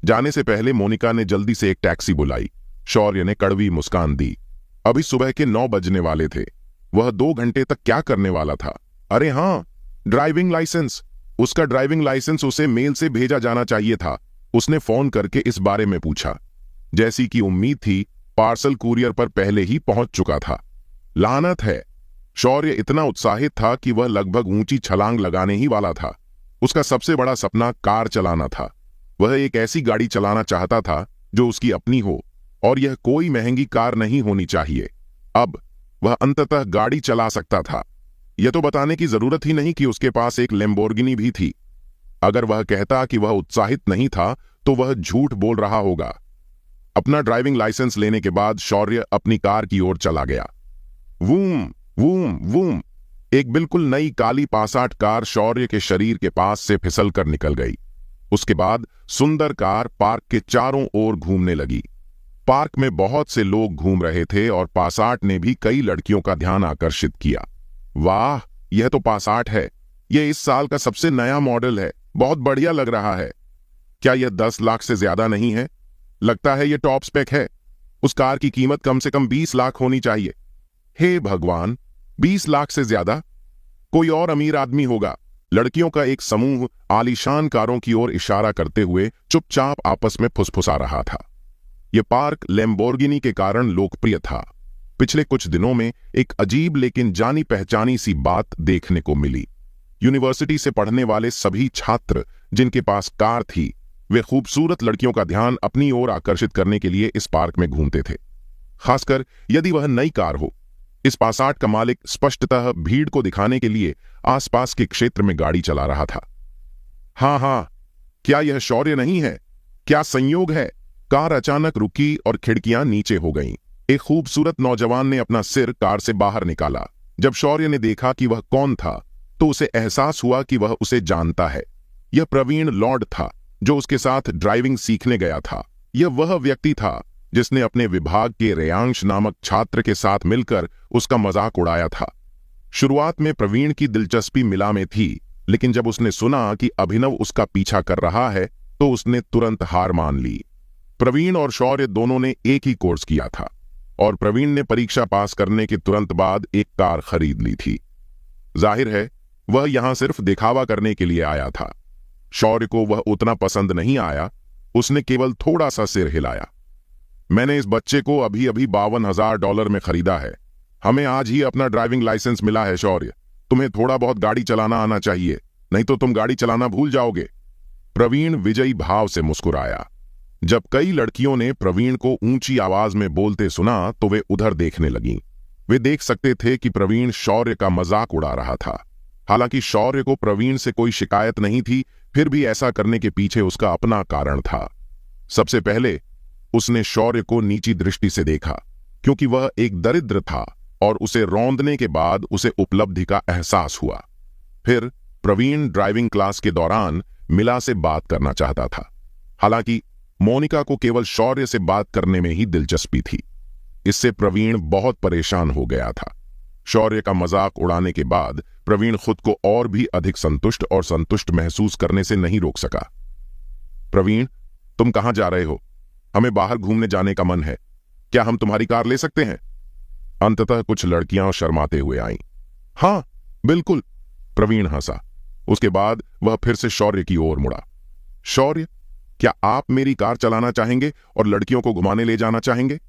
जाने से पहले मोनिका ने जल्दी से एक टैक्सी बुलाई। शौर्य ने कड़वी मुस्कान दी। अभी सुबह के 9 बजने वाले थे। वह 2 घंटे तक क्या करने वाला था? अरे हां, ड्राइविंग लाइसेंस। उसका ड्राइविंग लाइसेंस उसे मेल से भेजा जाना चाहिए था। उसने फोन करके इस बारे में पूछा। जैसी कि उम्मीद थी, पार्सल कुरियर पर पहले ही पहुंच चुका था। लानत है, शौर्य इतना उत्साहित था कि वह लगभग ऊंची छलांग लगाने ही वाला था। उसका सबसे बड़ा सपना कार चलाना था। वह एक ऐसी गाड़ी चलाना चाहता था जो उसकी अपनी हो, और यह कोई महंगी कार नहीं होनी चाहिए। अब वह अंततः गाड़ी चला सकता था। यह तो बताने की जरूरत ही नहीं कि उसके पास एक लैम्बोर्गिनी भी थी। अगर वह कहता कि वह उत्साहित नहीं था तो वह झूठ बोल रहा होगा। अपना ड्राइविंग लाइसेंस लेने के बाद शौर्य अपनी कार की ओर चला गया। वूम वूम वूम। एक बिल्कुल नई काली पासाट कार शौर्य के शरीर के पास से फिसलकर निकल गई। उसके बाद सुंदर कार पार्क के चारों ओर घूमने लगी। पार्क में बहुत से लोग घूम रहे थे और पासाट ने भी कई लड़कियों का ध्यान आकर्षित किया। वाह, यह तो पासाट है। यह इस साल का सबसे नया मॉडल है। बहुत बढ़िया लग रहा है। क्या यह 10 लाख से ज्यादा नहीं है? लगता है यह टॉप स्पेक है। उस कार की कीमत कम से कम 20 लाख होनी चाहिए। हे भगवान, 20 लाख से ज्यादा? कोई और अमीर आदमी होगा। लड़कियों का एक समूह आलीशान कारों की ओर इशारा करते हुए चुपचाप आपस में फुसफुसा रहा था। यह पार्क लैम्बोर्गिनी के कारण लोकप्रिय था। पिछले कुछ दिनों में एक अजीब लेकिन जानी पहचानी सी बात देखने को मिली। यूनिवर्सिटी से पढ़ने वाले सभी छात्र जिनके पास कार थी, वे खूबसूरत लड़कियों का ध्यान अपनी ओर आकर्षित करने के लिए इस पार्क में घूमते थे, खासकर यदि वह नई कार हो। इस पासाट का मालिक स्पष्टतः भीड़ को दिखाने के लिए आसपास के क्षेत्र में गाड़ी चला रहा था। हाँ, क्या यह शौर्य नहीं है? क्या संयोग है? कार अचानक रुकी और खिड़कियां नीचे हो गईं। एक खूबसूरत नौजवान ने अपना सिर कार से बाहर निकाला। जब शौर्य ने देखा कि वह कौन था, तो उसे एहसास हुआ कि वह उसे जानता है। यह प्रवीण लॉर्ड था, जो उसके साथ ड्राइविंग सीखने गया था। यह वह व्यक्ति था जिसने अपने विभाग के रेयांश नामक छात्र के साथ मिलकर उसका मजाक उड़ाया था। शुरुआत में प्रवीण की दिलचस्पी मिला में थी, लेकिन जब उसने सुना कि अभिनव उसका पीछा कर रहा है, तो उसने तुरंत हार मान ली। प्रवीण और शौर्य दोनों ने एक ही कोर्स किया था और प्रवीण ने परीक्षा पास करने के तुरंत बाद एक कार खरीद ली थी। जाहिर है वह यहां सिर्फ दिखावा करने के लिए आया था। शौर्य को वह उतना पसंद नहीं आया। उसने केवल थोड़ा सा सिर हिलाया। मैंने इस बच्चे को अभी अभी $52,000 में खरीदा है। हमें आज ही अपना ड्राइविंग लाइसेंस मिला है। शौर्य, तुम्हें थोड़ा बहुत गाड़ी चलाना आना चाहिए, नहीं तो तुम गाड़ी चलाना भूल जाओगे। प्रवीण विजयी भाव से मुस्कुराया। जब कई लड़कियों ने प्रवीण को ऊंची आवाज में बोलते सुना, तो वे उधर देखने लगीं। वे देख सकते थे कि प्रवीण शौर्य का मजाक उड़ा रहा था। हालांकि शौर्य को प्रवीण से कोई शिकायत नहीं थी, फिर भी ऐसा करने के पीछे उसका अपना कारण था। सबसे पहले उसने शौर्य को नीची दृष्टि से देखा, क्योंकि वह एक दरिद्र था और उसे रौंदने के बाद उसे उपलब्धि का एहसास हुआ। फिर प्रवीण ड्राइविंग क्लास के दौरान मिला से बात करना चाहता था। हालांकि मोनिका को केवल शौर्य से बात करने में ही दिलचस्पी थी। इससे प्रवीण बहुत परेशान हो गया था। शौर्य का मजाक उड़ाने के बाद प्रवीण खुद को और भी अधिक संतुष्ट महसूस करने से नहीं रोक सका। प्रवीण, तुम कहां जा रहे हो? हमें बाहर घूमने जाने का मन है। क्या हम तुम्हारी कार ले सकते हैं? अंततः कुछ लड़कियां शर्माते हुए आईं। हाँ, बिल्कुल, प्रवीण हंसा। उसके बाद वह फिर से शौर्य की ओर मुड़ा। शौर्य, क्या आप मेरी कार चलाना चाहेंगे और लड़कियों को घुमाने ले जाना चाहेंगे?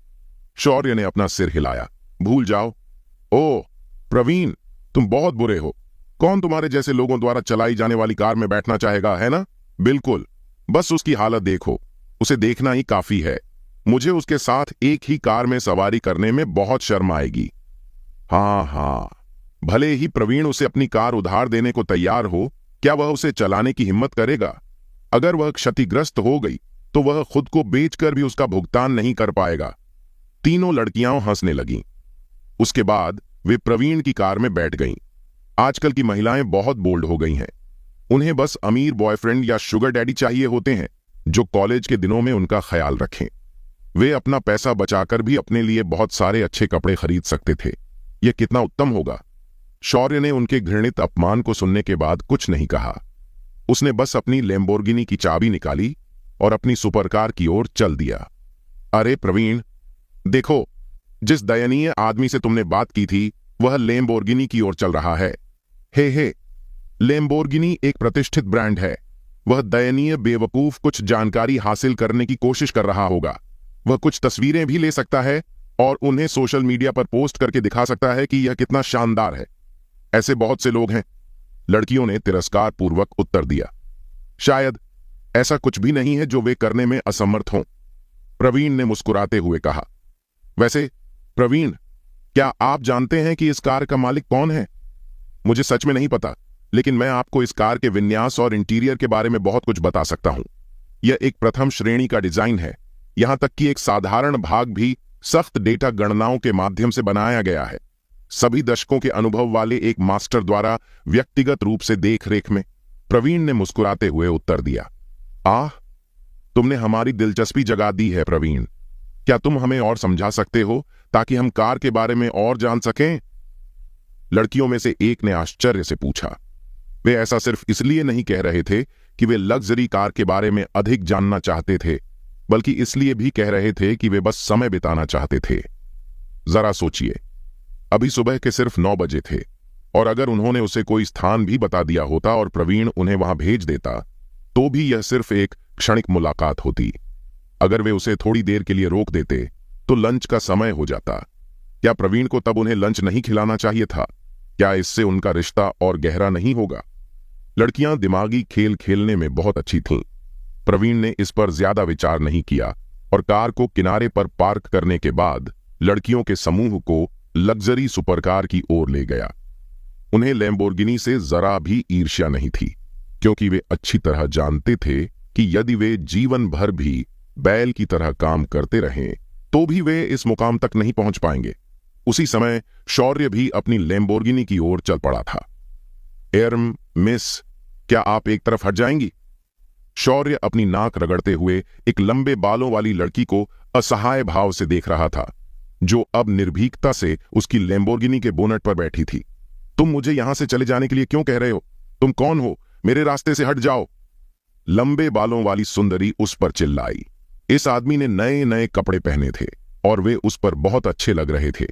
शौर्य ने अपना सिर हिलाया। भूल जाओ। ओह प्रवीण, तुम बहुत बुरे हो। कौन तुम्हारे जैसे लोगों द्वारा चलाई जाने वाली कार में बैठना चाहेगा, है ना? बिल्कुल, बस उसकी हालत देखो। उसे देखना ही काफी है। मुझे उसके साथ एक ही कार में सवारी करने में बहुत शर्म आएगी। हाँ, भले ही प्रवीण उसे अपनी कार उधार देने को तैयार हो, क्या वह उसे चलाने की हिम्मत करेगा? अगर वह क्षतिग्रस्त हो गई तो वह खुद को बेचकर भी उसका भुगतान नहीं कर पाएगा। तीनों लड़कियां हंसने लगीं। उसके बाद वे प्रवीण की कार में बैठ गईं। आजकल की महिलाएं बहुत बोल्ड हो गई हैं। उन्हें बस अमीर बॉयफ्रेंड या शुगर डैडी चाहिए होते हैं, जो कॉलेज के दिनों में उनका ख्याल रखें। वे अपना पैसा बचाकर भी अपने लिए बहुत सारे अच्छे कपड़े खरीद सकते थे। यह कितना उत्तम होगा। शौर्य ने उनके घृणित अपमान को सुनने के बाद कुछ नहीं कहा। उसने बस अपनी लैम्बोर्गिनी की चाबी निकाली और अपनी सुपरकार की ओर चल दिया। अरे प्रवीण, देखो, जिस दयनीय आदमी से तुमने बात की थी, वह लैम्बोर्गिनी की ओर चल रहा है। हे, लैम्बोर्गिनी एक प्रतिष्ठित ब्रांड है। वह दयनीय बेवकूफ कुछ जानकारी हासिल करने की कोशिश कर रहा होगा। वह कुछ तस्वीरें भी ले सकता है और उन्हें सोशल मीडिया पर पोस्ट करके दिखा सकता है कि यह कितना शानदार है। ऐसे बहुत से लोग हैं। लड़कियों ने तिरस्कार पूर्वक उत्तर दिया। शायद ऐसा कुछ भी नहीं है जो वे करने में असमर्थ हों, प्रवीण ने मुस्कुराते हुए कहा। वैसे प्रवीण, क्या आप जानते हैं कि इस कार का मालिक कौन है? मुझे सच में नहीं पता, लेकिन मैं आपको इस कार के विन्यास और इंटीरियर के बारे में बहुत कुछ बता सकता हूं। यह एक प्रथम श्रेणी का डिजाइन है। यहां तक कि एक साधारण भाग भी सख्त डेटा गणनाओं के माध्यम से बनाया गया है। सभी दशकों के अनुभव वाले एक मास्टर द्वारा व्यक्तिगत रूप से देखरेख में। प्रवीण ने मुस्कुराते हुए उत्तर दिया। आह, तुमने हमारी दिलचस्पी जगा दी है प्रवीण। क्या तुम हमें और समझा सकते हो ताकि हम कार के बारे में और जान सकें? लड़कियों में से एक ने आश्चर्य से पूछा। वे ऐसा सिर्फ इसलिए नहीं कह रहे थे कि वे लग्जरी कार के बारे में अधिक जानना चाहते थे, बल्कि इसलिए भी कह रहे थे कि वे बस समय बिताना चाहते थे। जरा सोचिए, अभी सुबह के सिर्फ 9 बजे थे, और अगर उन्होंने उसे कोई स्थान भी बता दिया होता और प्रवीण उन्हें वहां भेज देता, तो भी यह सिर्फ एक क्षणिक मुलाकात होती। अगर वे उसे थोड़ी देर के लिए रोक देते तो लंच का समय हो जाता। क्या प्रवीण को तब उन्हें लंच नहीं खिलाना चाहिए था? क्या इससे उनका रिश्ता और गहरा नहीं होगा? लड़कियां दिमागी खेल खेलने में बहुत अच्छी थीं। प्रवीण ने इस पर ज्यादा विचार नहीं किया और कार को किनारे पर पार्क करने के बाद लड़कियों के समूह को लग्जरी सुपरकार की ओर ले गया। उन्हें लैम्बोर्गिनी से जरा भी ईर्ष्या नहीं थी, क्योंकि वे अच्छी तरह जानते थे कि यदि वे जीवन भर भी बैल की तरह काम करते रहें तो भी वे इस मुकाम तक नहीं पहुंच पाएंगे। उसी समय शौर्य भी अपनी लैम्बोर्गिनी की ओर चल पड़ा था। एर्म, मिस, क्या आप एक तरफ हट जाएंगी? शौर्य अपनी नाक रगड़ते हुए एक लंबे बालों वाली लड़की को असहाय भाव से देख रहा था, जो अब निर्भीकता से उसकी लैम्बोर्गिनी के बोनट पर बैठी थी। तुम मुझे यहां से चले जाने के लिए क्यों कह रहे हो? तुम कौन हो? मेरे रास्ते से हट जाओ। लंबे बालों वाली सुंदरी उस पर चिल्लाई। इस आदमी ने नए नए कपड़े पहने थे और वे उस पर बहुत अच्छे लग रहे थे।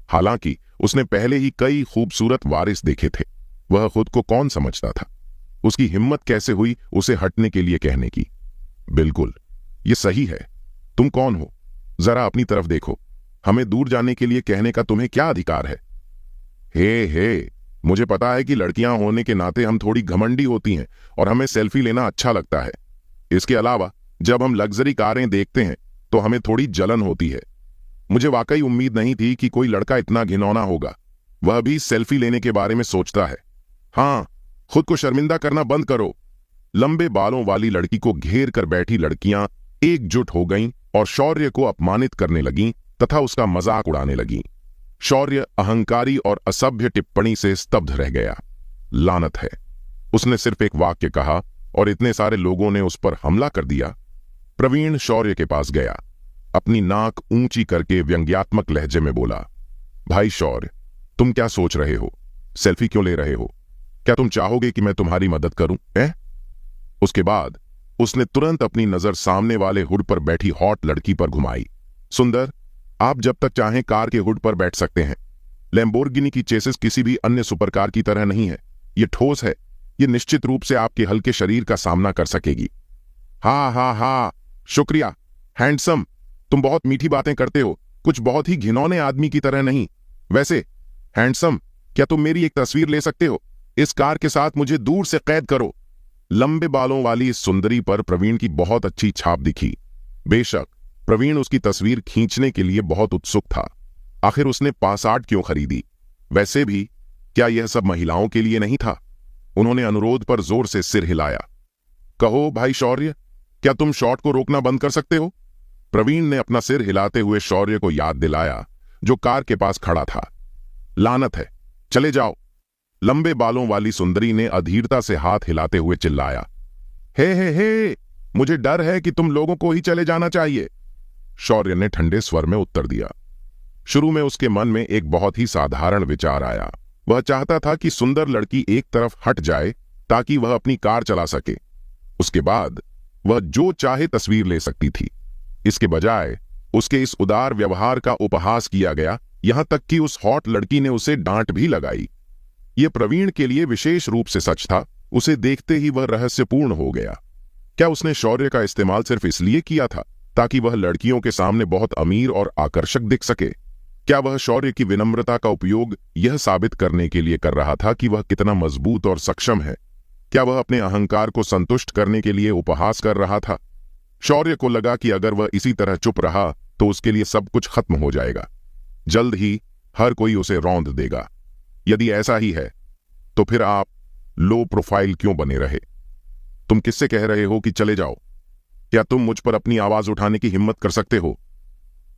हालांकि उसने पहले ही कई खूबसूरत वारिस देखे थे। वह खुद को कौन समझता था? उसकी हिम्मत कैसे हुई उसे हटने के लिए कहने की? बिल्कुल, ये सही है। तुम कौन हो? जरा अपनी तरफ देखो। हमें दूर जाने के लिए कहने का तुम्हें क्या अधिकार है? हे, मुझे पता है कि लड़कियां होने के नाते हम थोड़ी घमंडी होती हैं और हमें सेल्फी लेना अच्छा लगता है। इसके अलावा जब हम लग्जरी कारें देखते हैं तो हमें थोड़ी जलन होती है। मुझे वाकई उम्मीद नहीं थी कि कोई लड़का इतना घिनौना होगा, वह भी सेल्फी लेने के बारे में सोचता है। हाँ, खुद को शर्मिंदा करना बंद करो। लंबे बालों वाली लड़की को घेर कर बैठी लड़कियां एकजुट हो गईं और शौर्य को अपमानित करने लगीं तथा उसका मजाक उड़ाने लगीं। शौर्य अहंकारी और असभ्य टिप्पणी से स्तब्ध रह गया। लानत है, उसने सिर्फ एक वाक्य कहा और इतने सारे लोगों ने उस पर हमला कर दिया। प्रवीण शौर्य के पास गया, अपनी नाक ऊंची करके व्यंग्यात्मक लहजे में बोला, भाई शौर्य, तुम क्या सोच रहे हो? सेल्फी क्यों ले रहे हो? क्या तुम चाहोगे कि मैं तुम्हारी मदद करूं? उसके बाद उसने तुरंत अपनी नजर सामने वाले हुड पर बैठी हॉट लड़की पर घुमाई। सुंदर, आप जब तक चाहें कार के हुड पर बैठ सकते हैं। लैम्बोर्गिनी की चेसिस किसी भी अन्य सुपरकार की तरह नहीं है। ये ठोस है, ये निश्चित रूप से आपके हल्के शरीर का सामना कर सकेगी। हा, शुक्रिया हैंडसम, तुम बहुत मीठी बातें करते हो, कुछ बहुत ही घिनौने आदमी की तरह नहीं। वैसे हैंडसम, क्या तुम मेरी एक तस्वीर ले सकते हो? इस कार के साथ मुझे दूर से कैद करो। लंबे बालों वाली इस सुंदरी पर प्रवीण की बहुत अच्छी छाप दिखी। बेशक प्रवीण उसकी तस्वीर खींचने के लिए बहुत उत्सुक था। आखिर उसने पासार्ड क्यों खरीदी? वैसे भी क्या यह सब महिलाओं के लिए नहीं था? उन्होंने अनुरोध पर जोर से सिर हिलाया। कहो भाई शौर्य, क्या तुम शॉट को रोकना बंद कर सकते हो? प्रवीण ने अपना सिर हिलाते हुए शौर्य को याद दिलाया, जो कार के पास खड़ा था। लानत है, चले जाओ। लंबे बालों वाली सुंदरी ने अधीरता से हाथ हिलाते हुए चिल्लाया। हे, मुझे डर है कि तुम लोगों को ही चले जाना चाहिए। शौर्य ने ठंडे स्वर में उत्तर दिया। शुरू में उसके मन में एक बहुत ही साधारण विचार आया। वह चाहता था कि सुंदर लड़की एक तरफ हट जाए ताकि वह अपनी कार चला सके। उसके बाद वह जो चाहे तस्वीर ले सकती थी। इसके बजाय उसके इस उदार व्यवहार का उपहास किया गया, यहां तक कि उस हॉट लड़की ने उसे डांट भी लगाई। यह प्रवीण के लिए विशेष रूप से सच था। उसे देखते ही वह रहस्यपूर्ण हो गया। क्या उसने शौर्य का इस्तेमाल सिर्फ इसलिए किया था ताकि वह लड़कियों के सामने बहुत अमीर और आकर्षक दिख सके? क्या वह शौर्य की विनम्रता का उपयोग यह साबित करने के लिए कर रहा था कि वह कितना मजबूत और सक्षम है? क्या वह अपने अहंकार को संतुष्ट करने के लिए उपहास कर रहा था? शौर्य को लगा कि अगर वह इसी तरह चुप रहा तो उसके लिए सब कुछ खत्म हो जाएगा। जल्द ही हर कोई उसे रौंद देगा। यदि ऐसा ही है तो फिर आप लो प्रोफाइल क्यों बने रहे? तुम किससे कह रहे हो कि चले जाओ? क्या तुम मुझ पर अपनी आवाज उठाने की हिम्मत कर सकते हो?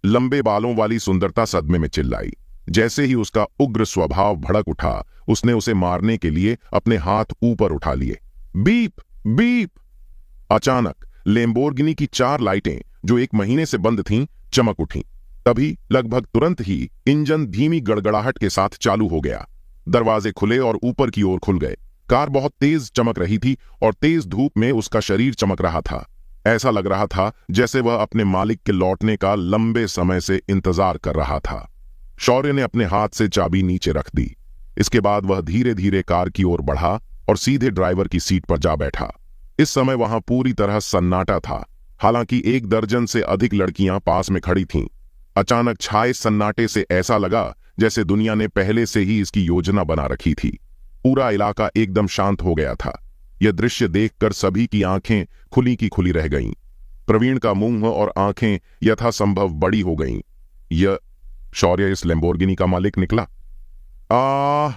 लंबे बालों वाली सुंदरता सदमे में चिल्लाई। जैसे ही उसका उग्र स्वभाव भड़क उठा, उसने उसे मारने के लिए अपने हाथ ऊपर उठा लिए। Beep beep! अचानक लैम्बोर्गिनी की 4 लाइटें, जो 1 महीने से बंद थीं, चमक उठीं। तभी लगभग तुरंत ही इंजन धीमी गड़गड़ाहट के साथ चालू हो गया। दरवाजे खुले और ऊपर की ओर खुल गए। कार बहुत तेज चमक रही थी और तेज धूप में उसका शरीर चमक रहा था। ऐसा लग रहा था जैसे वह अपने मालिक के लौटने का लंबे समय से इंतजार कर रहा था। शौर्य ने अपने हाथ से चाबी नीचे रख दी। इसके बाद वह धीरे धीरे कार की ओर बढ़ा और सीधे ड्राइवर की सीट पर जा बैठा। इस समय वहां पूरी तरह सन्नाटा था। हालांकि 1 दर्जन से अधिक लड़कियां पास में खड़ी थीं। अचानक छाए सन्नाटे से ऐसा लगा जैसे दुनिया ने पहले से ही इसकी योजना बना रखी थी। पूरा इलाका एकदम शांत हो गया था। यह दृश्य देखकर सभी की आंखें खुली की खुली रह गईं। प्रवीण का मुंह और आंखें यथासंभव बड़ी हो गईं। यह शौर्य इस लैम्बोर्गिनी का मालिक निकला। आह!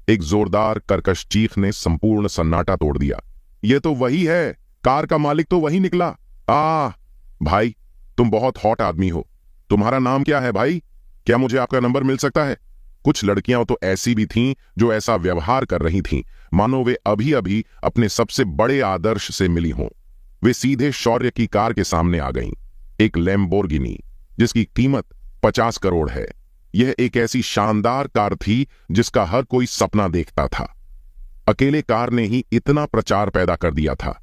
एक जोरदार कर्कश चीख ने संपूर्ण सन्नाटा तोड़ दिया। यह तो वही है, कार का मालिक तो वही निकला। आह! भाई, तुम बहुत हॉट आदमी हो। तुम्हारा नाम क्या है भाई? क्या मुझे आपका नंबर मिल सकता है? कुछ लड़कियां तो ऐसी भी थीं जो ऐसा व्यवहार कर रही थीं मानो वे अभी अभी अपने सबसे बड़े आदर्श से मिली हों। वे सीधे शौर्य की कार के सामने आ गईं। एक लैम्बोर्गिनी जिसकी कीमत 50 करोड़ है। यह एक ऐसी शानदार कार थी जिसका हर कोई सपना देखता था। अकेले कार ने ही इतना प्रचार पैदा कर दिया था।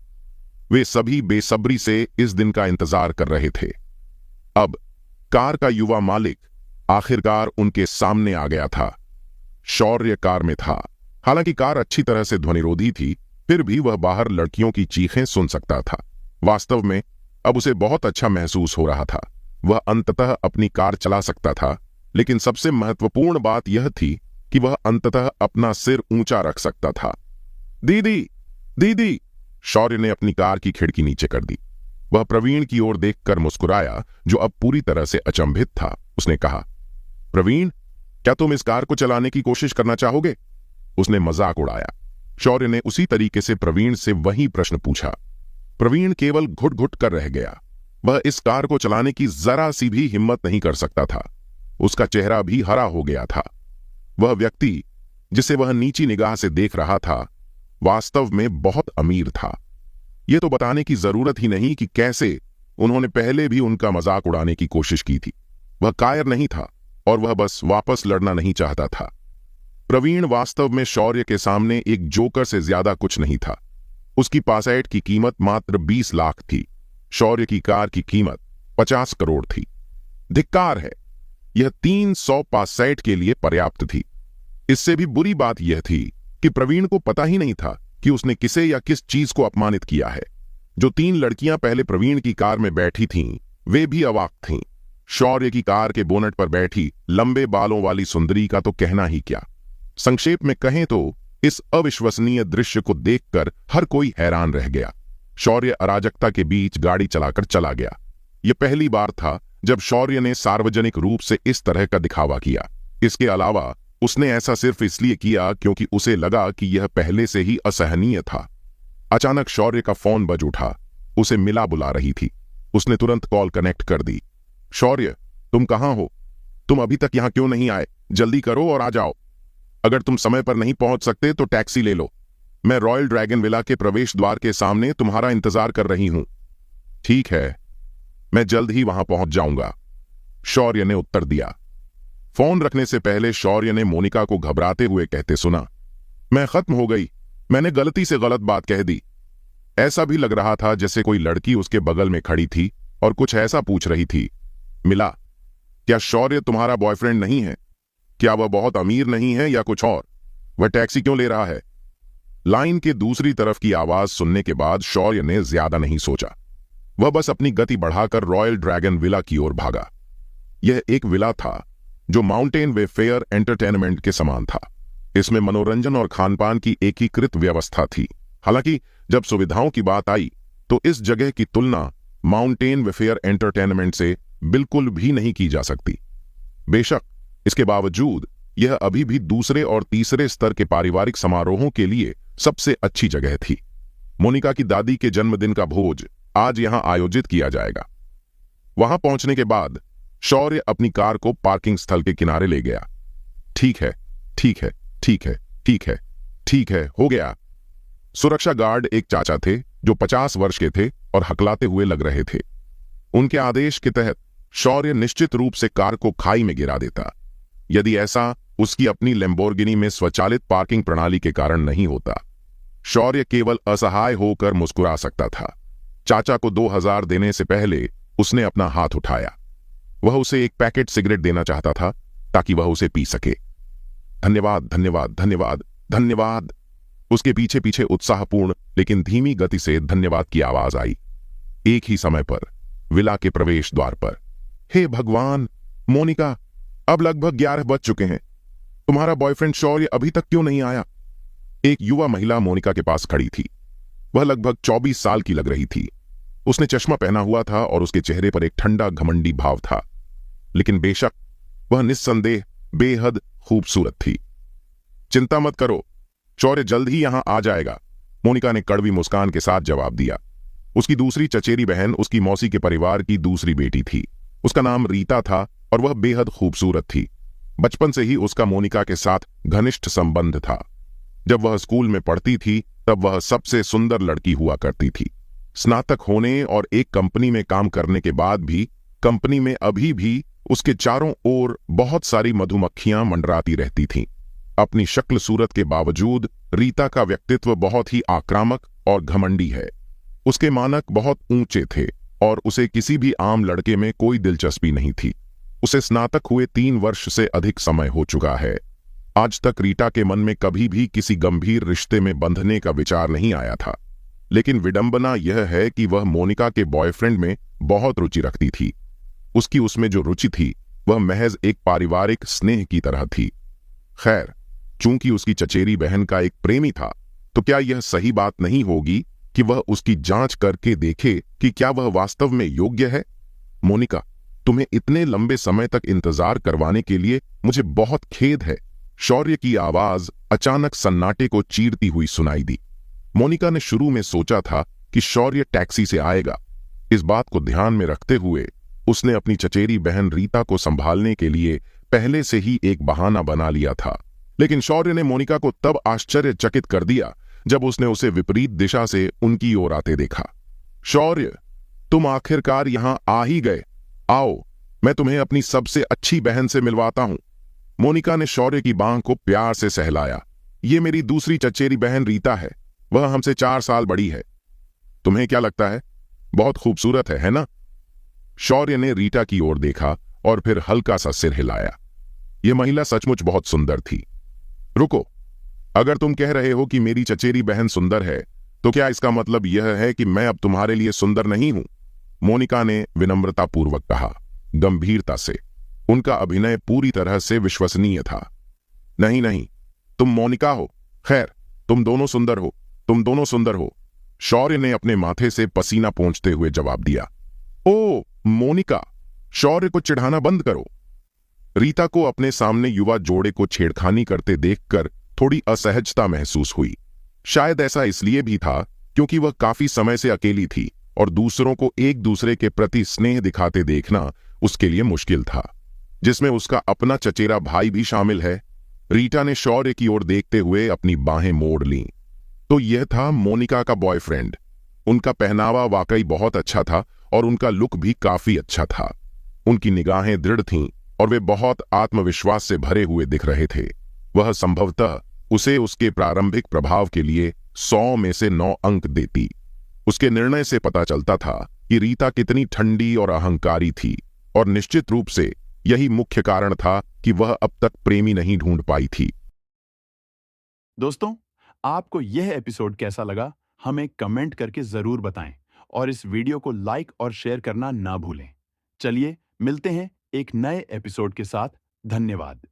वे सभी बेसब्री से इस दिन का इंतजार कर रहे थे। अब कार का युवा मालिक आखिरकार उनके सामने आ गया था। शौर्य कार में था। हालांकि कार अच्छी तरह से ध्वनिरोधी थी, फिर भी वह बाहर लड़कियों की चीखें सुन सकता था। वास्तव में अब उसे बहुत अच्छा महसूस हो रहा था। वह अंततः अपनी कार चला सकता था, लेकिन सबसे महत्वपूर्ण बात यह थी कि वह अंततः अपना सिर ऊंचा रख सकता था। दीदी, दीदी! शौर्य ने अपनी कार की खिड़की नीचे कर दी। वह प्रवीण की ओर देखकर मुस्कुराया, जो अब पूरी तरह से अचंभित था। उसने कहा, प्रवीण, क्या तुम इस कार को चलाने की कोशिश करना चाहोगे? उसने मजाक उड़ाया। शौर्य ने उसी तरीके से प्रवीण से वही प्रश्न पूछा। प्रवीण केवल घुट घुट कर रह गया। वह इस कार को चलाने की जरा सी भी हिम्मत नहीं कर सकता था। उसका चेहरा भी हरा हो गया था। वह व्यक्ति जिसे वह नीची निगाह से देख रहा था, वास्तव में बहुत अमीर था। यह तो बताने की जरूरत ही नहीं कि कैसे उन्होंने पहले भी उनका मजाक उड़ाने की कोशिश की थी। वह कायर नहीं था और वह बस वापस लड़ना नहीं चाहता था। प्रवीण वास्तव में शौर्य के सामने एक जोकर से ज्यादा कुछ नहीं था। उसकी पासैट की कीमत मात्र 20 लाख थी। शौर्य की कार की कीमत 50 करोड़ थी। धिक्कार है, यह 300 पासैट के लिए पर्याप्त थी। इससे भी बुरी बात यह थी कि प्रवीण को पता ही नहीं था कि उसने किसे या किस चीज को अपमानित किया है। जो 3 लड़कियां पहले प्रवीण की कार में बैठी थीं, वे भी अवाक थीं। शौर्य की कार के बोनट पर बैठी लंबे बालों वाली सुंदरी का तो कहना ही क्या। संक्षेप में कहें तो इस अविश्वसनीय दृश्य को देखकर हर कोई हैरान रह गया। शौर्य अराजकता के बीच गाड़ी चलाकर चला गया। यह पहली बार था जब शौर्य ने सार्वजनिक रूप से इस तरह का दिखावा किया। इसके अलावा उसने ऐसा सिर्फ इसलिए किया क्योंकि उसे लगा कि यह पहले से ही असहनीय था। अचानक शौर्य का फोन बज उठा। उसे मिला बुला रही थी। उसने तुरंत कॉल कनेक्ट कर दी। शौर्य, तुम कहां हो? तुम अभी तक यहां क्यों नहीं आए? जल्दी करो और आ जाओ। अगर तुम समय पर नहीं पहुंच सकते तो टैक्सी ले लो। मैं रॉयल ड्रैगन विला के प्रवेश द्वार के सामने तुम्हारा इंतजार कर रही हूं। ठीक है, मैं जल्द ही वहां पहुंच जाऊंगा, शौर्य ने उत्तर दिया। फोन रखने से पहले शौर्य ने मोनिका को घबराते हुए कहते सुना, मैं खत्म हो गई, मैंने गलती से गलत बात कह दी। ऐसा भी लग रहा था जैसे कोई लड़की उसके बगल में खड़ी थी और कुछ ऐसा पूछ रही थी, मिला, क्या शौर्य तुम्हारा बॉयफ्रेंड नहीं है? क्या वह बहुत अमीर नहीं है या कुछ और? वह टैक्सी क्यों ले रहा है? लाइन के दूसरी तरफ की आवाज सुनने के बाद शौर्य ने ज्यादा नहीं सोचा। वह बस अपनी गति बढ़ाकर रॉयल ड्रैगन विला की ओर भागा। यह एक विला था जो माउंटेन वे फेयर एंटरटेनमेंट के समान था। इसमें मनोरंजन और खानपान की एकीकृत व्यवस्था थी। हालांकि जब सुविधाओं की बात आई तो इस जगह की तुलना माउंटेन वे फेयर एंटरटेनमेंट से बिल्कुल भी नहीं की जा सकती। बेशक इसके बावजूद यह अभी भी दूसरे और तीसरे स्तर के पारिवारिक समारोहों के लिए सबसे अच्छी जगह थी। मोनिका की दादी के जन्मदिन का भोज आज यहां आयोजित किया जाएगा। वहां पहुंचने के बाद शौर्य अपनी कार को पार्किंग स्थल के किनारे ले गया। ठीक है, ठीक है, ठीक है, ठीक है, ठीक है, हो गया। सुरक्षा गार्ड एक चाचा थे जो 50 वर्ष के थे और हकलाते हुए लग रहे थे। उनके आदेश के तहत शौर्य निश्चित रूप से कार को खाई में गिरा देता, यदि ऐसा उसकी अपनी लैम्बोर्गिनी में स्वचालित पार्किंग प्रणाली के कारण नहीं होता। शौर्य केवल असहाय होकर मुस्कुरा सकता था। चाचा को 2000 देने से पहले उसने अपना हाथ उठाया। वह उसे एक पैकेट सिगरेट देना चाहता था ताकि वह उसे पी सके। धन्यवाद, धन्यवाद, धन्यवाद, धन्यवाद। उसके पीछे पीछे उत्साहपूर्ण लेकिन धीमी गति से धन्यवाद की आवाज आई। एक ही समय पर विला के प्रवेश द्वार पर, हे भगवान, मोनिका, अब लगभग 11 बज चुके हैं। तुम्हारा बॉयफ्रेंड शौर्य अभी तक क्यों नहीं आया? एक युवा महिला मोनिका के पास खड़ी थी। वह लगभग 24 साल की लग रही थी। उसने चश्मा पहना हुआ था और उसके चेहरे पर एक ठंडा घमंडी भाव था, लेकिन बेशक वह निस्संदेह बेहद खूबसूरत थी। चिंता मत करो, शौर्य जल्द ही यहां आ जाएगा, मोनिका ने कड़वी मुस्कान के साथ जवाब दिया। उसकी दूसरी चचेरी बहन उसकी मौसी के परिवार की दूसरी बेटी थी। उसका नाम रीता था और वह बेहद खूबसूरत थी। बचपन से ही उसका मोनिका के साथ घनिष्ठ संबंध था। जब वह स्कूल में पढ़ती थी तब वह सबसे सुंदर लड़की हुआ करती थी। स्नातक होने और एक कंपनी में काम करने के बाद भी कंपनी में अभी भी उसके चारों ओर बहुत सारी मधुमक्खियां मंडराती रहती थीं। अपनी शक्ल सूरत के बावजूद रीता का व्यक्तित्व बहुत ही आक्रामक और घमंडी है। उसके मानक बहुत ऊंचे थे और उसे किसी भी आम लड़के में कोई दिलचस्पी नहीं थी। उसे स्नातक हुए 3 वर्ष से अधिक समय हो चुका है। आज तक रीटा के मन में कभी भी किसी गंभीर रिश्ते में बंधने का विचार नहीं आया था, लेकिन विडंबना यह है कि वह मोनिका के बॉयफ्रेंड में बहुत रुचि रखती थी। उसकी उसमें जो रुचि थी वह महज एक पारिवारिक स्नेह की तरह थी। खैर, चूंकि उसकी चचेरी बहन का एक प्रेमी था, तो क्या यह सही बात नहीं होगी कि वह उसकी जांच करके देखे कि क्या वह वास्तव में योग्य है? मोनिका, तुम्हें इतने लंबे समय तक इंतजार करवाने के लिए मुझे बहुत खेद है। शौर्य की आवाज अचानक सन्नाटे को चीरती हुई सुनाई दी। मोनिका ने शुरू में सोचा था कि शौर्य टैक्सी से आएगा। इस बात को ध्यान में रखते हुए उसने अपनी चचेरी बहन रीता को संभालने के लिए पहले से ही एक बहाना बना लिया था। लेकिन शौर्य ने मोनिका को तब आश्चर्यचकित कर दिया जब उसने उसे विपरीत दिशा से उनकी ओर आते देखा। शौर्य, तुम आखिरकार यहां आ ही गए। आओ, मैं तुम्हें अपनी सबसे अच्छी बहन से मिलवाता हूं। मोनिका ने शौर्य की बांह को प्यार से सहलाया। ये मेरी दूसरी चचेरी बहन रीता है। वह हमसे 4 साल बड़ी है। तुम्हें क्या लगता है? बहुत खूबसूरत है ना? शौर्य ने रीटा की ओर देखा और फिर हल्का सा सिर हिलाया। यह महिला सचमुच बहुत सुंदर थी। रुको, अगर तुम कह रहे हो कि मेरी चचेरी बहन सुंदर है, तो क्या इसका मतलब यह है कि मैं अब तुम्हारे लिए सुंदर नहीं हूं? मोनिका ने विनम्रतापूर्वक कहा, गंभीरता से। उनका अभिनय पूरी तरह से विश्वसनीय था। नहीं नहीं, तुम मोनिका हो। खैर, तुम दोनों सुंदर हो, तुम दोनों सुंदर हो। शौर्य ने अपने माथे से पसीना पोंछते हुए जवाब दिया। ओ मोनिका, शौर्य को चिढ़ाना बंद करो। रीता को अपने सामने युवा जोड़े को छेड़खानी करते देखकर थोड़ी असहजता महसूस हुई। शायद ऐसा इसलिए भी था क्योंकि वह काफी समय से अकेली थी और दूसरों को एक दूसरे के प्रति स्नेह दिखाते देखना उसके लिए मुश्किल था, जिसमें उसका अपना चचेरा भाई भी शामिल है। रीटा ने शौर्य की ओर देखते हुए अपनी बाहें मोड़ लीं। तो यह था मोनिका का बॉयफ्रेंड। उनका पहनावा वाकई बहुत अच्छा था और उनका लुक भी काफी अच्छा था। उनकी निगाहें दृढ़ थीं और वे बहुत आत्मविश्वास से भरे हुए दिख रहे थे। वह संभवतः उसे उसके प्रारंभिक प्रभाव के लिए 100 में से 9 अंक देती। उसके निर्णय से पता चलता था कि रीता कितनी ठंडी और अहंकारी थी, और निश्चित रूप से यही मुख्य कारण था कि वह अब तक प्रेमी नहीं ढूंढ पाई थी। दोस्तों, आपको यह एपिसोड कैसा लगा हमें कमेंट करके जरूर बताएं और इस वीडियो को लाइक और शेयर करना ना भूलें। चलिए मिलते हैं एक नए एपिसोड के साथ। धन्यवाद।